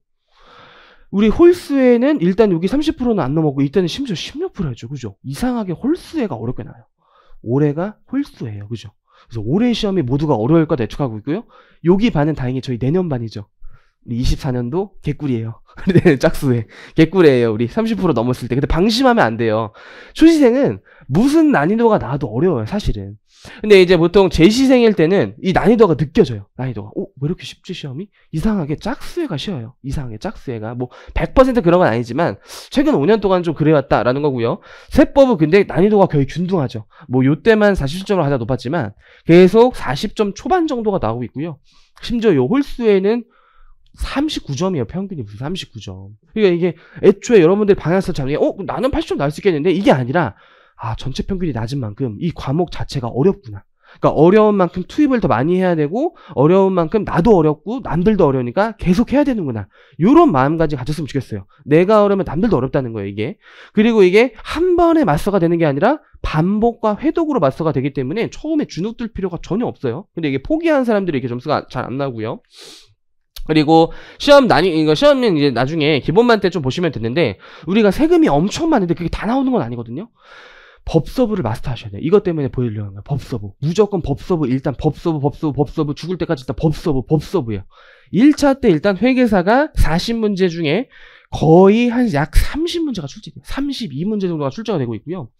우리 홀수에는 일단 여기 30%는 안 넘어가고 이때는 심지어 16%였죠. 그죠? 이상하게 홀수에가 어렵게 나와요. 올해가 홀수예요. 그죠? 그래서 올해 시험이 모두가 어려울 거다 예측하고 있고요. 여기 반은 다행히 저희 내년 반이죠. 우리 24년도 개꿀이에요. 네, 짝수에. 개꿀이에요. 우리 30% 넘었을 때. 근데 방심하면 안 돼요. 초시생은 무슨 난이도가 나와도 어려워요. 사실은. 근데 이제 보통 재시생일 때는 이 난이도가 느껴져요. 난이도가. 왜 이렇게 쉽지 시험이? 이상하게 짝수애가 쉬워요. 이상하게 짝수애가. 뭐 100% 그런 건 아니지만 최근 5년 동안 좀 그래왔다라는 거고요. 세법은 근데 난이도가 거의 균등하죠. 뭐 요때만 40점으로 하자 높았지만 계속 40점 초반 정도가 나오고 있고요. 심지어 요 홀수에는 39점이에요. 평균이 무슨 39점. 그러니까 이게 애초에 여러분들 방향에서 잡는 게 나는 80점 나올 수 있겠는데 이게 아니라 전체 평균이 낮은 만큼 이 과목 자체가 어렵구나. 그러니까 어려운 만큼 투입을 더 많이 해야 되고 어려운 만큼 나도 어렵고 남들도 어려우니까 계속 해야 되는구나. 이런 마음가짐 가졌으면 좋겠어요. 내가 어려우면 남들도 어렵다는 거예요. 이게. 그리고 이게 한 번에 마스터가 되는 게 아니라 반복과 회독으로 마스터가 되기 때문에 처음에 주눅들 필요가 전혀 없어요. 근데 이게 포기한 사람들이 이렇게 점수가 잘 안 나오고요. 그리고 시험은 이제 나중에 기본만 때 좀 보시면 되는데 우리가 세금이 엄청 많은데 그게 다 나오는 건 아니거든요. 법서부를 마스터하셔야 돼요. 이것 때문에 보여드리려는 거예요. 법서부. 무조건 법서부. 일단 법서부. 죽을 때까지 일단 법서부예요. 1차 때 일단 회계사가 40문제 중에 거의 한 약 30문제가 출제돼요. 32문제 정도가 출제가 되고 있고요.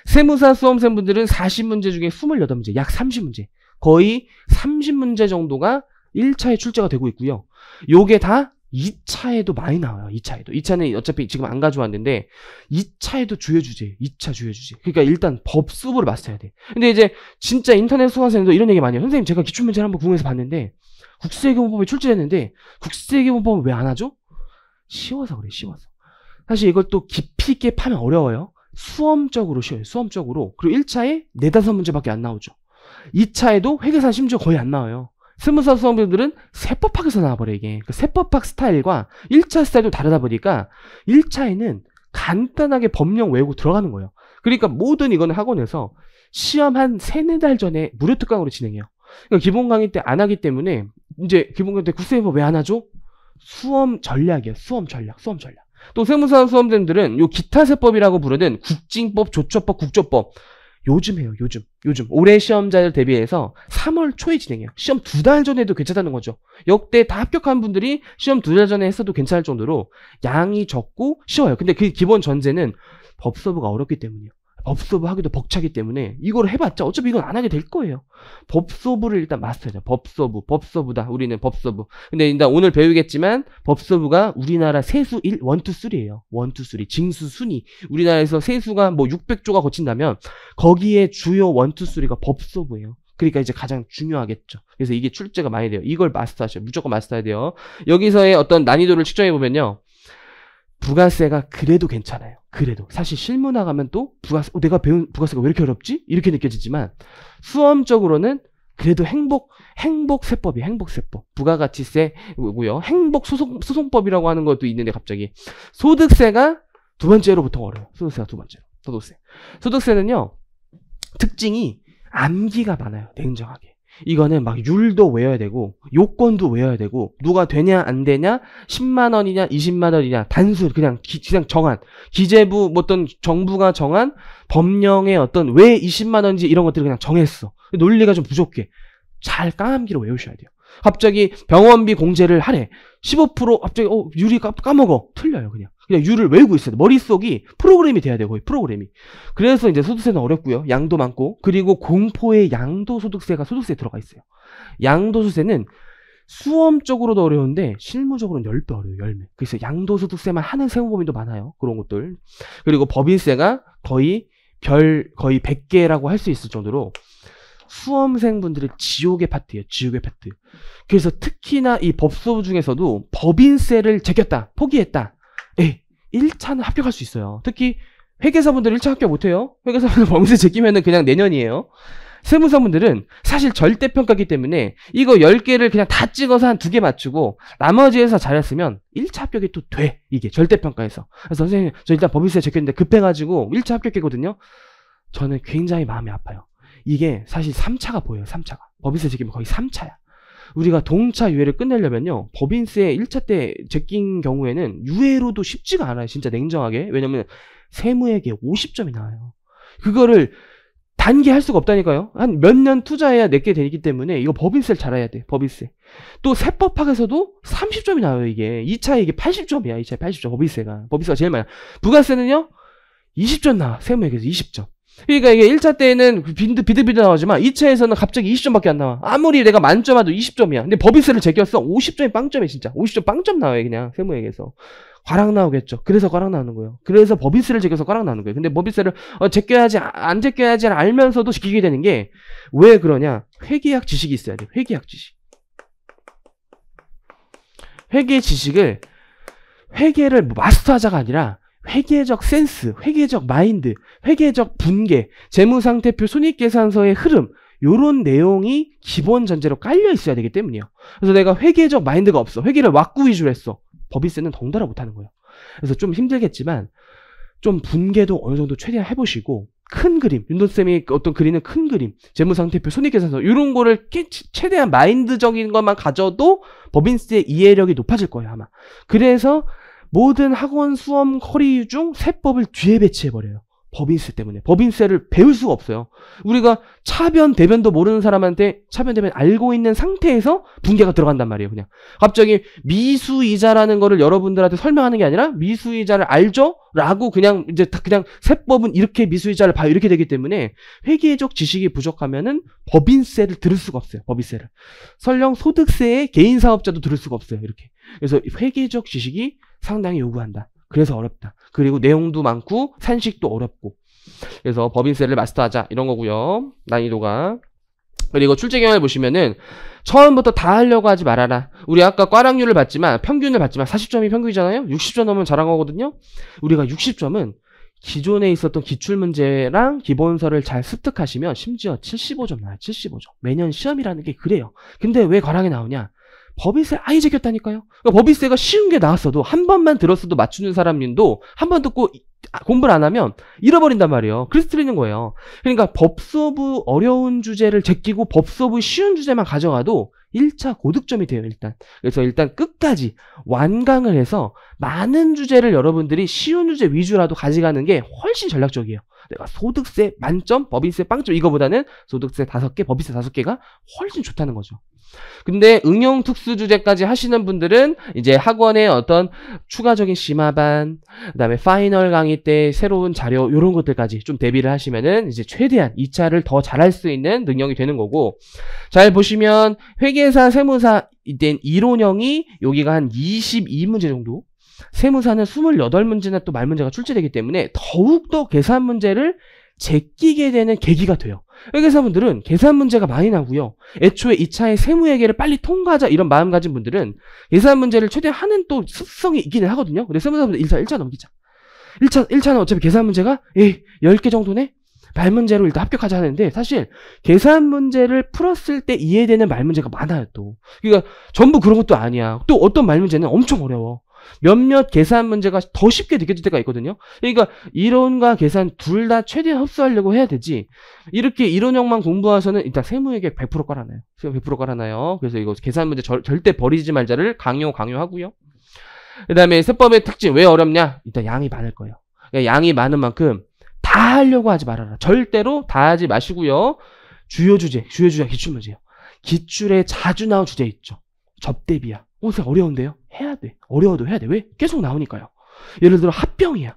세무사 수험생분들은 40문제 중에 28문제, 약 30문제. 거의 30문제 정도가 1차에 출제가 되고 있고요. 요게 다 2차에도 많이 나와요. 2차는 어차피 지금 안 가져왔는데 2차에도 주요 주제. 2차 주요 주제. 그러니까 일단 법수부를 마스터해야 돼. 근데 이제 진짜 인터넷 수강생들도 이런 얘기 많이 해요. 선생님 제가 기출문제를 한번 궁금해서 봤는데 국세기본법에 출제했는데 국세기본법은 왜 안 하죠? 쉬워서 그래. 쉬워서. 사실 이걸 또 깊이 있게 파면 어려워요. 수험적으로 쉬워요. 수험적으로. 그리고 1차에 4-5문제밖에 안 나오죠. 2차에도 회계사 심지어 거의 안 나와요. 세무사 수험생들은 세법학에서 나와버려 이게. 그 세법학 스타일과 1차 스타일도 다르다 보니까 1차에는 간단하게 법령 외우고 들어가는 거예요. 그러니까 모든 이거는 학원에서 시험 한 3-4달 전에 무료 특강으로 진행해요. 그러니까 기본 강의 때 안 하기 때문에 이제 기본 강의 때 국세법 왜 안 하죠? 수험 전략이에요. 수험 전략. 또 세무사 수험생들은 요 기타 세법이라고 부르는 국징법, 조처법, 국조법 요즘 해요. 요즘 올해 시험자들 대비해서 3월 초에 진행해요. 시험 2달 전에도 괜찮다는 거죠. 역대 다 합격한 분들이 시험 2달 전에 했어도 괜찮을 정도로 양이 적고 쉬워요. 근데 그 기본 전제는 법서부가 어렵기 때문이에요. 법서부 하기도 벅차기 때문에 이걸 해봤자 어차피 이건 안 하게 될 거예요. 법서부를 일단 마스터해야 돼요. 법서부다. 우리는 법서부. 근데 일단 오늘 배우겠지만 법서부가 우리나라 세수 1, 2, 3예요. 1, 2, 3. 징수 순위. 우리나라에서 세수가 뭐 600조가 거친다면 거기에 주요 1, 2, 3가 법서부예요. 그러니까 이제 가장 중요하겠죠. 그래서 이게 출제가 많이 돼요. 이걸 마스터하셔요. 무조건 마스터해야 돼요. 여기서의 어떤 난이도를 측정해보면요. 부가세가 그래도 괜찮아요. 그래도 사실 실무 나가면 또 부가세, 내가 배운 부가세가 왜 이렇게 어렵지? 이렇게 느껴지지만 수험적으로는 그래도 행복세법이에요. 행복세법. 부가가치세고요. 행복소송법이라고 하는 것도 있는데 갑자기 소득세가 두 번째로 보통 어려워요. 소득세가 두 번째로. 소득세는요. 특징이 암기가 많아요. 냉정하게. 이거는 막 율도 외워야 되고 요건도 외워야 되고 누가 되냐 안 되냐 10만원이냐 20만원이냐 단순 그냥 정한 기재부 뭐 어떤 정부가 정한 법령의 어떤 왜 20만원인지 이런 것들을 그냥 정했어. 논리가 좀 부족해. 잘 까암기로 외우셔야 돼요. 갑자기 병원비 공제를 하래. 15% 갑자기 율이 까먹어. 틀려요. 그냥 율을 외우고 있어야 돼. 머릿속이 프로그램이 돼야 돼요. 거의 프로그램이. 그래서 이제 소득세는 어렵고요. 양도 많고. 그리고 공포의 양도소득세가 소득세에 들어가 있어요. 양도소득세는 수험적으로도 어려운데 실무적으로는 10배 어려워요. 10배. 그래서 양도소득세만 하는 세무법인도 많아요. 그런 것들. 그리고 법인세가 거의 100개라고 할 수 있을 정도로 수험생분들의 지옥의 파트예요. 지옥의 파트. 그래서 특히나 이 법소부 중에서도 법인세를 제꼈다. 포기했다. 1차는 합격할 수 있어요. 특히 회계사분들은 1차 합격 못해요. 회계사분들 범위세 제끼면은 그냥 내년이에요. 세무사분들은 사실 절대평가기 때문에 이거 10개를 그냥 다 찍어서 한 2개 맞추고 나머지 회사 잘했으면 1차 합격이 또 돼. 이게 절대평가에서. 그래서 선생님 저 일단 법인세 제꼈는데 급해가지고 1차 합격이거든요. 저는 굉장히 마음이 아파요. 이게 사실 3차가 보여요. 3차가. 법인세 제끼면 거의 3차야. 우리가 동차 유예를 끝내려면요. 법인세 1차 때 제낀 경우에는 유예로도 쉽지가 않아요. 진짜 냉정하게. 왜냐면 세무액에 50점이 나와요. 그거를 단기 할 수가 없다니까요. 한 몇 년 투자해야 내게 되기 때문에 이거 법인세를 잘해야 돼. 법인세. 또 세법학에서도 30점이 나와요. 이게 2차에 이게 80점이야. 2차에 80점. 법인세가 제일 많아. 부가세는요 20점 나와. 세무액에서 20점. 그러니까 이게 1차 때는 비드비드 나오지만 2차에서는 갑자기 20점밖에 안 나와. 아무리 내가 만점 와도 20점이야. 근데 법인세를 제꼈어. 50점이 빵점이야 진짜. 50점 빵점 나와요. 그냥 세무액에서. 과락 나오겠죠. 그래서 과락 나오는 거예요. 그래서 법인세를 제껴서 과락 나오는 거예요. 근데 법인세를 제껴야지 안 제껴야지 알면서도 지키게 되는 게 왜 그러냐? 회계학 지식이 있어야 돼. 회계학 지식. 회계 지식을 회계를 마스터하자가 아니라 회계적 센스, 회계적 마인드, 회계적 분계, 재무상태표 손익계산서의 흐름 요런 내용이 기본 전제로 깔려 있어야 되기 때문이에요. 그래서 내가 회계적 마인드가 없어. 회계를 왁구 위주로 했어. 법인세는 덩달아 못하는 거예요. 그래서 좀 힘들겠지만 좀 분계도 어느 정도 최대한 해보시고 큰 그림, 윤도쌤이 어떤 그리는 큰 그림, 재무상태표, 손익계산서 이런 거를 최대한 마인드적인 것만 가져도 법인세 이해력이 높아질 거예요 아마. 그래서 모든 학원 수험 커리 중 세법을 뒤에 배치해버려요. 법인세 때문에. 법인세를 배울 수가 없어요. 우리가 차변, 대변도 모르는 사람한테 차변, 대변 알고 있는 상태에서 분계가 들어간단 말이에요. 그냥 갑자기 미수이자라는 거를 여러분들한테 설명하는 게 아니라 미수이자를 알죠? 라고 그냥 이제 그냥 세법은 이렇게 미수이자를 봐요. 이렇게 되기 때문에 회계적 지식이 부족하면은 법인세를 들을 수가 없어요. 법인세를. 설령 소득세에 개인 사업자도 들을 수가 없어요. 이렇게. 그래서 회계적 지식이 상당히 요구한다. 그래서 어렵다. 그리고 내용도 많고 산식도 어렵고. 그래서 법인세를 마스터하자 이런 거고요. 난이도가. 그리고 출제 경향을 보시면은 처음부터 다 하려고 하지 말아라. 우리 아까 과락률을 봤지만 평균을 봤지만 40점이 평균이잖아요. 60점 넘으면 잘한 거거든요. 우리가 60점은 기존에 있었던 기출문제랑 기본서를 잘 습득하시면 심지어 75점 나와요. 75점. 매년 시험이라는 게 그래요. 근데 왜 과락이 나오냐? 법인세 아예 제꼈다니까요. 그러니까 법인세가 쉬운 게 나왔어도 한 번만 들었어도 맞추는 사람님도 한 번 듣고 공부를 안 하면 잃어버린단 말이에요. 그래서 틀리는 거예요. 그러니까 법소부 어려운 주제를 제끼고 법소부 쉬운 주제만 가져가도 1차 고득점이 돼요. 일단. 그래서 일단 끝까지 완강을 해서 많은 주제를 여러분들이 쉬운 주제 위주라도 가져가는 게 훨씬 전략적이에요. 내가 소득세 만점, 법인세 빵점 이거보다는 소득세 5개, 법인세 5개가 훨씬 좋다는 거죠. 근데 응용 특수 주제까지 하시는 분들은 이제 학원의 어떤 추가적인 심화반, 그다음에 파이널 강의 때 새로운 자료 이런 것들까지 좀 대비를 하시면은 이제 최대한 2차를 더 잘할 수 있는 능력이 되는 거고. 잘 보시면 회계사, 세무사 된 이론형이 여기가 한 22문제 정도. 세무사는 28문제나 또 말문제가 출제되기 때문에 더욱더 계산 문제를 제끼게 되는 계기가 돼요. 회계사분들은 계산 문제가 많이 나고요. 애초에 2차의 세무회계를 빨리 통과하자 이런 마음 가진 분들은 계산 문제를 최대한 하는 또 습성이 있기는 하거든요. 근데 세무사분들 1차 넘기자. 1차는 어차피 계산 문제가 10개 정도네? 말문제로 일단 합격하자 하는데 사실 계산 문제를 풀었을 때 이해되는 말문제가 많아요 또. 그러니까 전부 그런 것도 아니야. 또 어떤 말문제는 엄청 어려워. 몇몇 계산 문제가 더 쉽게 느껴질 때가 있거든요. 그러니까 이론과 계산 둘 다 최대한 흡수하려고 해야 되지. 이렇게 이론형만 공부해서는 일단 세무회계 100% 깔아놔요. 100% 깔아놔요. 그래서 이거 계산 문제 절대 버리지 말자를 강요하고요. 그 다음에 세법의 특징 왜 어렵냐? 일단 양이 많을 거예요. 그러니까 양이 많은 만큼 다 하려고 하지 말아라. 절대로 다 하지 마시고요. 주요 주제가 기출문제예요. 기출에 자주 나온 주제 있죠. 접대비야. 선생님 어려운데요? 해야 돼. 어려워도 해야 돼. 왜? 계속 나오니까요. 예를 들어 합병이야.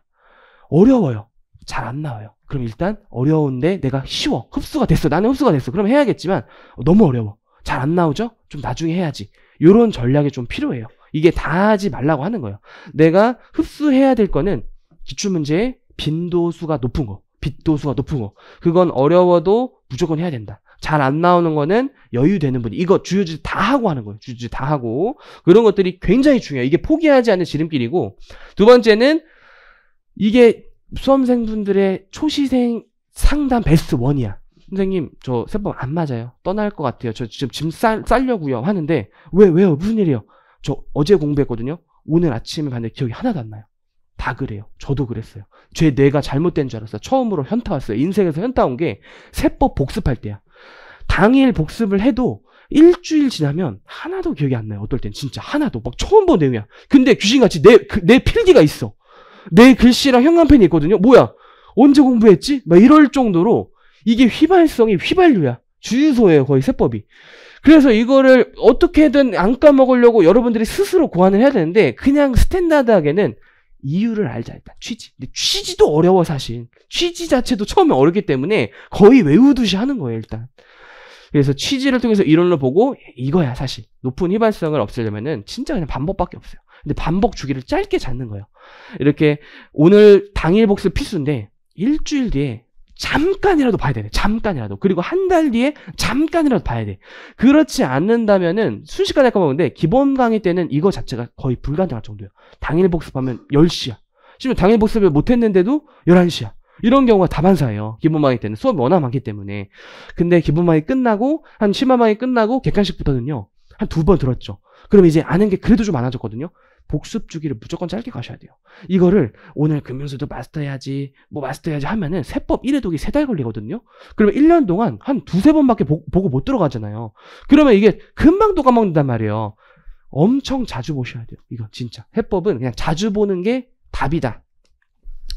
어려워요. 잘 안 나와요. 그럼 일단 어려운데 내가 쉬워. 흡수가 됐어. 나는 흡수가 됐어. 그럼 해야겠지만 너무 어려워. 잘 안 나오죠? 좀 나중에 해야지. 이런 전략이 좀 필요해요. 이게 다 하지 말라고 하는 거예요. 내가 흡수해야 될 거는 기출문제의 빈도수가 높은 거. 빗도수가 높은 거. 그건 어려워도 무조건 해야 된다. 잘 안 나오는 거는 여유되는 분이 이거 주요주제 다 하고 하는 거예요. 주요주제 다 하고. 그런 것들이 굉장히 중요해요. 이게 포기하지 않는 지름길이고 두 번째는 이게 수험생분들의 초시생 상담 베스트 1이야. 선생님, 저 세법 안 맞아요. 떠날 것 같아요. 저 지금 짐 싸려고요. 하는데, 왜요? 무슨 일이요? 저 어제 공부했거든요. 오늘 아침에 봤는데 기억이 하나도 안 나요. 다 그래요. 저도 그랬어요. 제 뇌가 잘못된 줄 알았어요. 처음으로 현타 왔어요. 인생에서 현타 온 게 세법 복습할 때야. 당일 복습을 해도 일주일 지나면 하나도 기억이 안 나요. 어떨 땐 진짜 하나도. 막 처음 본 내용이야. 근데 귀신같이 내 필기가 있어. 내 글씨랑 형광펜이 있거든요. 뭐야? 언제 공부했지? 막 이럴 정도로 이게 휘발성이 휘발유야. 주유소예요. 거의 세법이. 그래서 이거를 어떻게든 안 까먹으려고 여러분들이 스스로 고안을 해야 되는데 그냥 스탠다드하게는 이유를 알자. 일단 취지. 근데 취지도 어려워 사실. 취지 자체도 처음에 어렵기 때문에 거의 외우듯이 하는 거예요. 일단. 그래서 취지를 통해서 이론을 보고 이거야 사실. 높은 휘발성을 없애려면은 진짜 그냥 반복밖에 없어요. 근데 반복 주기를 짧게 잡는 거예요. 이렇게 오늘 당일 복습 필수인데 일주일 뒤에 잠깐이라도 봐야 돼. 잠깐이라도. 그리고 한 달 뒤에 잠깐이라도 봐야 돼. 그렇지 않는다면은 순식간에 까먹는데 기본 강의 때는 이거 자체가 거의 불가능할 정도예요. 당일 복습하면 10시야. 지금 당일 복습을 못했는데도 11시야. 이런 경우가 다반사예요. 기본 강의 때는 수업이 워낙 많기 때문에. 근데 기본 강의 끝나고 한 심화 강의 끝나고 객관식부터는요. 한 2번 들었죠. 그럼 이제 아는 게 그래도 좀 많아졌거든요. 복습 주기를 무조건 짧게 가셔야 돼요. 이거를 오늘 금융수도 마스터해야지 하면은 세법 1회 독이 3달 걸리거든요. 그러면 1년 동안 한 2-3번밖에 보고 못 들어가잖아요. 그러면 이게 금방 또 까먹는단 말이에요. 엄청 자주 보셔야 돼요. 이거 진짜. 세법은 그냥 자주 보는 게 답이다.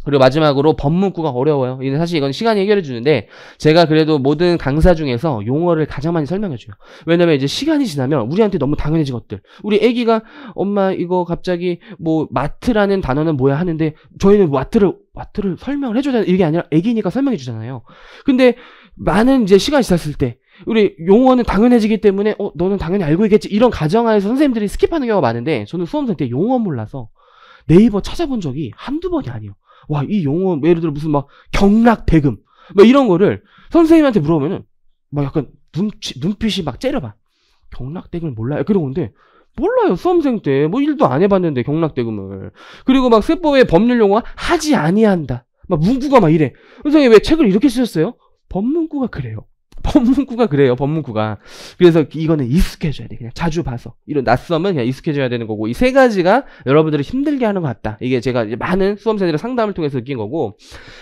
그리고 마지막으로 법문구가 어려워요. 사실 이건 시간이 해결해 주는데 제가 그래도 모든 강사 중에서 용어를 가장 많이 설명해 줘요. 왜냐면 이제 시간이 지나면 우리한테 너무 당연해진 것들. 우리 애기가 엄마 이거 갑자기 뭐 마트라는 단어는 뭐야 하는데 저희는 마트를 설명을 해줘야 되는 이게 아니라 애기니까 설명해 주잖아요. 근데 많은 이제 시간이 지났을 때 우리 용어는 당연해지기 때문에 너는 당연히 알고 있겠지 이런 가정하에서 선생님들이 스킵하는 경우가 많은데 저는 수험생 때 용어 몰라서 네이버 찾아본 적이 한두 번이 아니에요. 와, 이 용어, 예를 들어 무슨 막 경락대금, 막 이런 거를 선생님한테 물어보면은 막 약간 눈빛이 막 째려봐. 경락대금을 몰라요? 그러고 근데 몰라요. 수험생 때 뭐 일도 안 해봤는데 경락대금을. 그리고 막 세법의 법률 용어가 하지 아니한다. 막 문구가 막 이래. 선생님 왜 책을 이렇게 쓰셨어요? 법문구가 그래요. 법문구가. 그래서 이거는 익숙해져야 돼. 그냥 자주 봐서. 이런 낯섦은 그냥 익숙해져야 되는 거고, 이 3가지가 여러분들을 힘들게 하는 것 같다. 이게 제가 이제 많은 수험생들의 상담을 통해서 느낀 거고,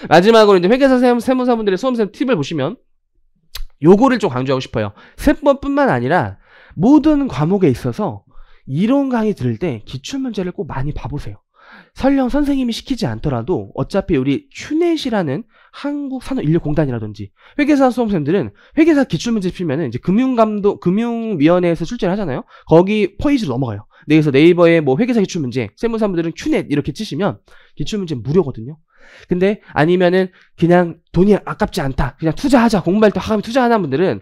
마지막으로 이제 회계사 세무사분들의 수험생 팁을 보시면, 요거를 좀 강조하고 싶어요. 세법뿐만 아니라 모든 과목에 있어서 이론 강의 들을 때 기출문제를 꼭 많이 봐보세요. 설령 선생님이 시키지 않더라도 어차피 우리 큐넷이라는 한국산업인력공단이라든지 회계사 수험생들은 회계사 기출문제 풀면은 이제 금융위원회에서 출제를 하잖아요. 거기 페이지로 넘어가요. 그래서 네이버에 뭐 회계사 기출문제, 세무사분들은 큐넷 이렇게 치시면 기출문제 무료거든요. 근데 아니면은 그냥 돈이 아깝지 않다. 그냥 투자하자. 공부할 때 학원에 투자하는 분들은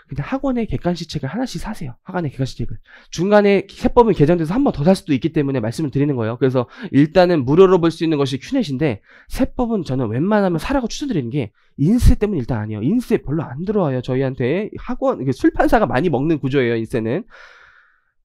그냥 학원의 객관식 책을 하나씩 사세요. 학원의 객관식 책을. 중간에 세법은 개정돼서 한 번 더 살 수도 있기 때문에 말씀을 드리는 거예요. 그래서 일단은 무료로 볼 수 있는 것이 큐넷인데 세법은 저는 웬만하면 사라고 추천드리는 게 인세 때문에 일단 아니에요. 인세 별로 안 들어와요. 저희한테 학원, 출판사가 많이 먹는 구조예요. 인세는.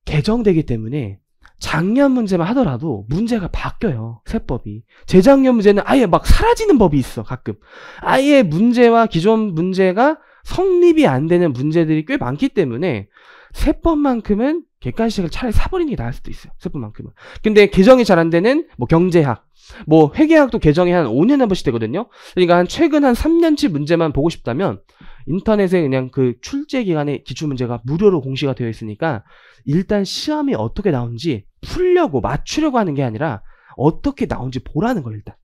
개정되기 때문에 작년 문제만 하더라도 문제가 바뀌어요. 세법이. 재작년 문제는 아예 막 사라지는 법이 있어. 가끔. 아예 문제와 기존 문제가 성립이 안 되는 문제들이 꽤 많기 때문에 세법만큼은 객관식을 차라리 사버리는 게 나을 수도 있어요. 세법만큼은. 근데 개정이 잘 안 되는 뭐 경제학, 뭐 회계학도 개정이 한 5년에 한 번씩 되거든요. 그러니까 최근 한 3년치 문제만 보고 싶다면 인터넷에 그냥 그 출제 기간에 기출문제가 무료로 공시가 되어 있으니까 일단 시험이 어떻게 나오는지 풀려고 맞추려고 하는 게 아니라 어떻게 나오는지 보라는 거예요. 일단.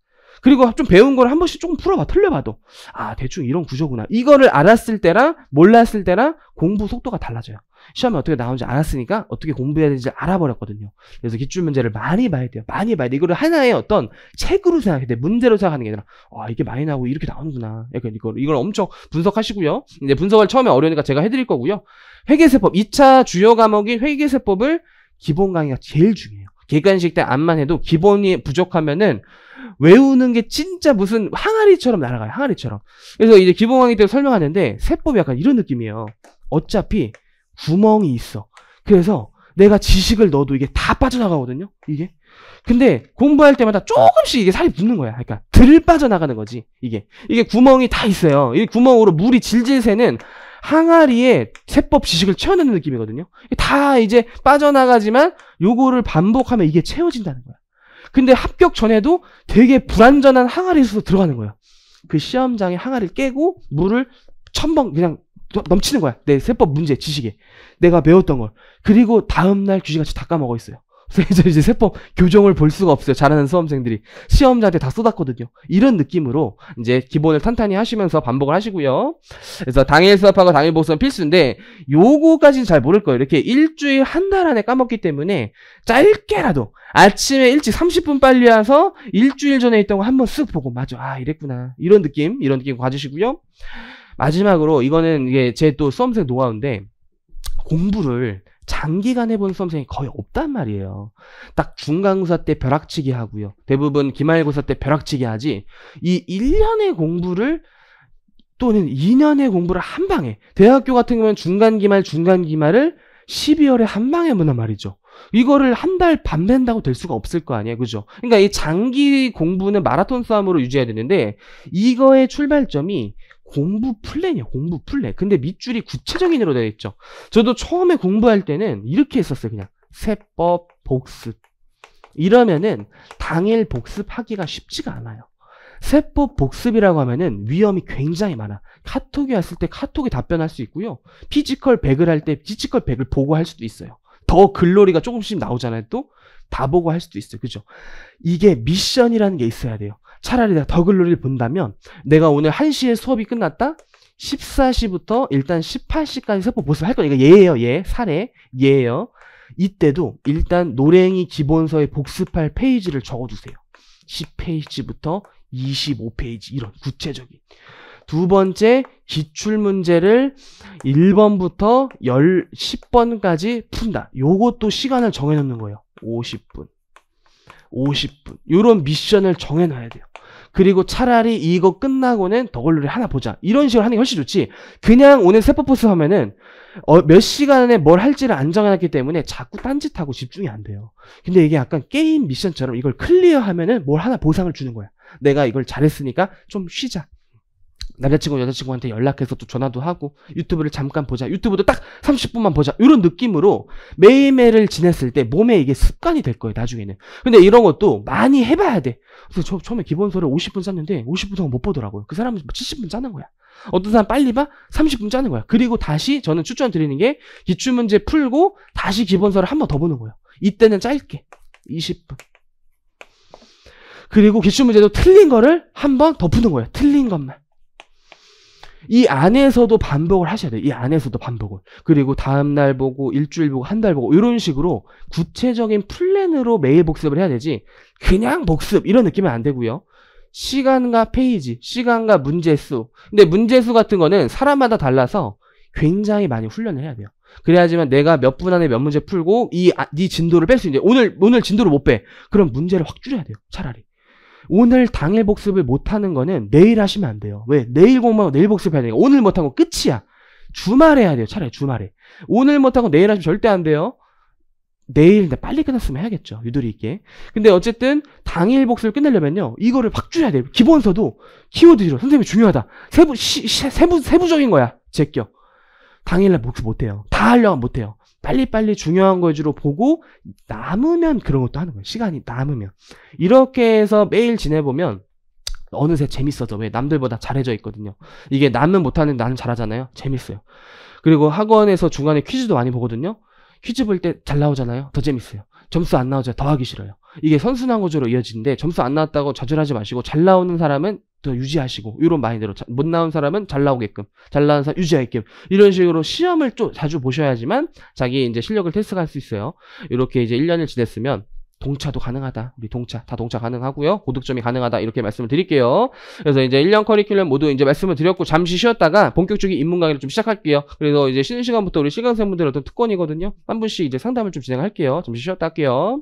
그리고 좀 배운 걸 한 번씩 조금 풀어봐. 틀려봐도. 아, 대충 이런 구조구나. 이거를 알았을 때랑 몰랐을 때랑 공부 속도가 달라져요. 시험에 어떻게 나오는지 알았으니까 어떻게 공부해야 되는지 알아버렸거든요. 그래서 기출문제를 많이 봐야 돼요. 많이 봐야 돼. 이거를 하나의 어떤 책으로 생각해야 돼. 문제로 생각하는 게 아니라, 이게 많이 나오고 이렇게 나오는구나. 약간 이걸 엄청 분석하시고요. 이제 분석을 처음에 어려우니까 제가 해드릴 거고요. 회계세법. 2차 주요 과목인 회계세법을 기본 강의가 제일 중요해요. 객관식 때 암만 해도 기본이 부족하면은 외우는 게 진짜 무슨 항아리처럼 날아가요. 항아리처럼. 그래서 이제 기본 강의 때 설명하는데 세법이 약간 이런 느낌이에요. 어차피 구멍이 있어. 그래서 내가 지식을 넣어도 이게 다 빠져나가거든요. 이게. 근데 공부할 때마다 조금씩 이게 살이 붙는 거야. 그러니까 덜 빠져나가는 거지. 이게 구멍이 다 있어요. 이 구멍으로 물이 질질 새는 항아리에 세법 지식을 채워넣는 느낌이거든요. 다 이제 빠져나가지만 요거를 반복하면 이게 채워진다는 거야. 근데 합격 전에도 되게 불완전한 항아리에서 들어가는 거예요. 그 시험장에 항아리를 깨고 물을 첨벙 그냥 넘치는 거야. 내 세법 문제 지식에 내가 배웠던 걸. 그리고 다음날 귀신같이 다 까먹어 있어요. 그래서 이제 세법 교정을 볼 수가 없어요. 잘하는 수험생들이 시험자한테 다 쏟았거든요. 이런 느낌으로 이제 기본을 탄탄히 하시면서 반복을 하시고요. 그래서 당일 수업하고 당일 복습은 필수인데 요거까지는 잘 모를 거예요. 이렇게 일주일 한 달 안에 까먹기 때문에 짧게라도 아침에 일찍 30분 빨리 와서 일주일 전에 있던 거 한번 쓱 보고 맞아 아 이랬구나 이런 느낌 가지시고요. 마지막으로 이거는 이게 제 또 수험생 노하우인데 공부를 장기간 해본 수험생이 거의 없단 말이에요. 딱 중간고사 때 벼락치기 하고요. 대부분 기말고사 때 벼락치기 하지 이 1년의 공부를 또는 2년의 공부를 한 방에 대학교 같은 경우는 중간기말을 12월에 한 방에 한단 말이죠. 이거를 한 달 반 뺀다고 될 수가 없을 거 아니에요. 그죠? 그러니까 이 장기 공부는 마라톤 싸움으로 유지해야 되는데 이거의 출발점이 공부 플랜이에요. 공부 플랜. 근데 밑줄이 구체적인으로 되어 있죠. 저도 처음에 공부할 때는 이렇게 했었어요. 그냥 세법 복습. 이러면은 당일 복습하기가 쉽지가 않아요. 세법 복습이라고 하면은 위험이 굉장히 많아. 카톡이 왔을 때 카톡에 답변할 수 있고요. 피지컬 100을 할 때 피지컬 100을 보고 할 수도 있어요. 더 글로리가 조금씩 나오잖아요. 또 다 보고 할 수도 있어요. 그죠? 이게 미션이라는 게 있어야 돼요. 차라리 내가 더 글로리를 본다면 내가 오늘 1시에 수업이 끝났다? 14시부터 일단 18시까지 세법 복습할 거예요. 이거 예예요. 사례. 예예요. 이때도 일단 노랭이 기본서에 복습할 페이지를 적어두세요. 10페이지부터 25페이지 이런 구체적인. 두 번째 기출문제를 1번부터 10번까지 푼다. 요것도 시간을 정해놓는 거예요. 50분. 요런 미션을 정해놔야 돼요. 그리고 차라리 이거 끝나고는 더글로리 하나 보자. 이런 식으로 하는 게 훨씬 좋지. 그냥 오늘 세법 복습하면은 몇 시간에 뭘 할지를 안 정해놨기 때문에 자꾸 딴짓하고 집중이 안 돼요. 근데 이게 약간 게임 미션처럼 이걸 클리어하면은 뭘 하나 보상을 주는 거야. 내가 이걸 잘했으니까 좀 쉬자. 남자친구 여자친구한테 연락해서 또 전화도 하고 유튜브를 잠깐 보자. 유튜브도 딱 30분만 보자. 이런 느낌으로 매일매일을 지냈을 때 몸에 이게 습관이 될 거예요. 나중에는. 근데 이런 것도 많이 해봐야 돼. 그래서 처음에 기본서를 50분 짰는데 50분 동안 못 보더라고요. 그 사람은 70분 짜는 거야. 어떤 사람 빨리 봐? 30분 짜는 거야. 그리고 다시 저는 추천드리는 게 기출문제 풀고 다시 기본서를 한 번 더 보는 거예요. 이때는 짧게 20분. 그리고 기출문제도 틀린 거를 한 번 더 푸는 거예요. 틀린 것만. 이 안에서도 반복을 하셔야 돼요. 이 안에서도 반복을. 그리고 다음날 보고 일주일 보고 한 달 보고 이런 식으로 구체적인 플랜으로 매일 복습을 해야 되지 그냥 복습 이런 느낌은 안 되고요. 시간과 페이지, 시간과 문제수. 근데 문제수 같은 거는 사람마다 달라서 굉장히 많이 훈련을 해야 돼요. 그래야지만 내가 몇 분 안에 몇 문제 풀고 네 진도를 뺄 수 있는데 오늘 진도를 못 빼. 그럼 문제를 확 줄여야 돼요. 차라리. 오늘 당일 복습을 못하는 거는 내일 하시면 안 돼요. 왜? 내일 공부하고 내일 복습해야 되니까. 오늘 못한 거 끝이야. 주말에 해야 돼요. 차라리 주말에. 오늘 못하고 내일 하시면 절대 안 돼요. 내일 빨리 끝났으면 해야겠죠. 유도리 있게. 근데 어쨌든 당일 복습을 끝내려면요. 이거를 확 줄여야 돼요. 기본서도 키워드로 선생님이 중요하다. 세부적인 거야. 제껴. 당일날 복습 못해요. 다 하려면 못해요. 빨리빨리 중요한 거 위주로 보고 남으면 그런 것도 하는 거예요. 시간이 남으면. 이렇게 해서 매일 지내보면 어느새 재밌어져. 왜? 남들보다 잘해져 있거든요. 이게 남은 못하는데 나는 잘하잖아요. 재밌어요. 그리고 학원에서 중간에 퀴즈도 많이 보거든요. 퀴즈 볼 때 잘 나오잖아요. 더 재밌어요. 점수 안 나오죠. 더 하기 싫어요. 이게 선순환 구조로 이어지는데 점수 안 나왔다고 좌절하지 마시고 잘 나오는 사람은 더 유지하시고 이런 마인드로 못 나온 사람은 잘 나오게끔 잘 나온 사람 유지하게끔 이런 식으로 시험을 좀 자주 보셔야지만 자기 이제 실력을 테스트할 수 있어요. 이렇게 이제 1년을 지냈으면 동차도 가능하다. 우리 동차 다 동차 가능하고요. 고득점이 가능하다. 이렇게 말씀을 드릴게요. 그래서 이제 1년 커리큘럼 모두 이제 말씀을 드렸고 잠시 쉬었다가 본격적인 입문 강의를 좀 시작할게요. 그래서 이제 쉬는 시간부터 우리 시강생분들 어떤 특권이거든요. 한 분씩 이제 상담을 좀 진행할게요. 잠시 쉬었다 할게요.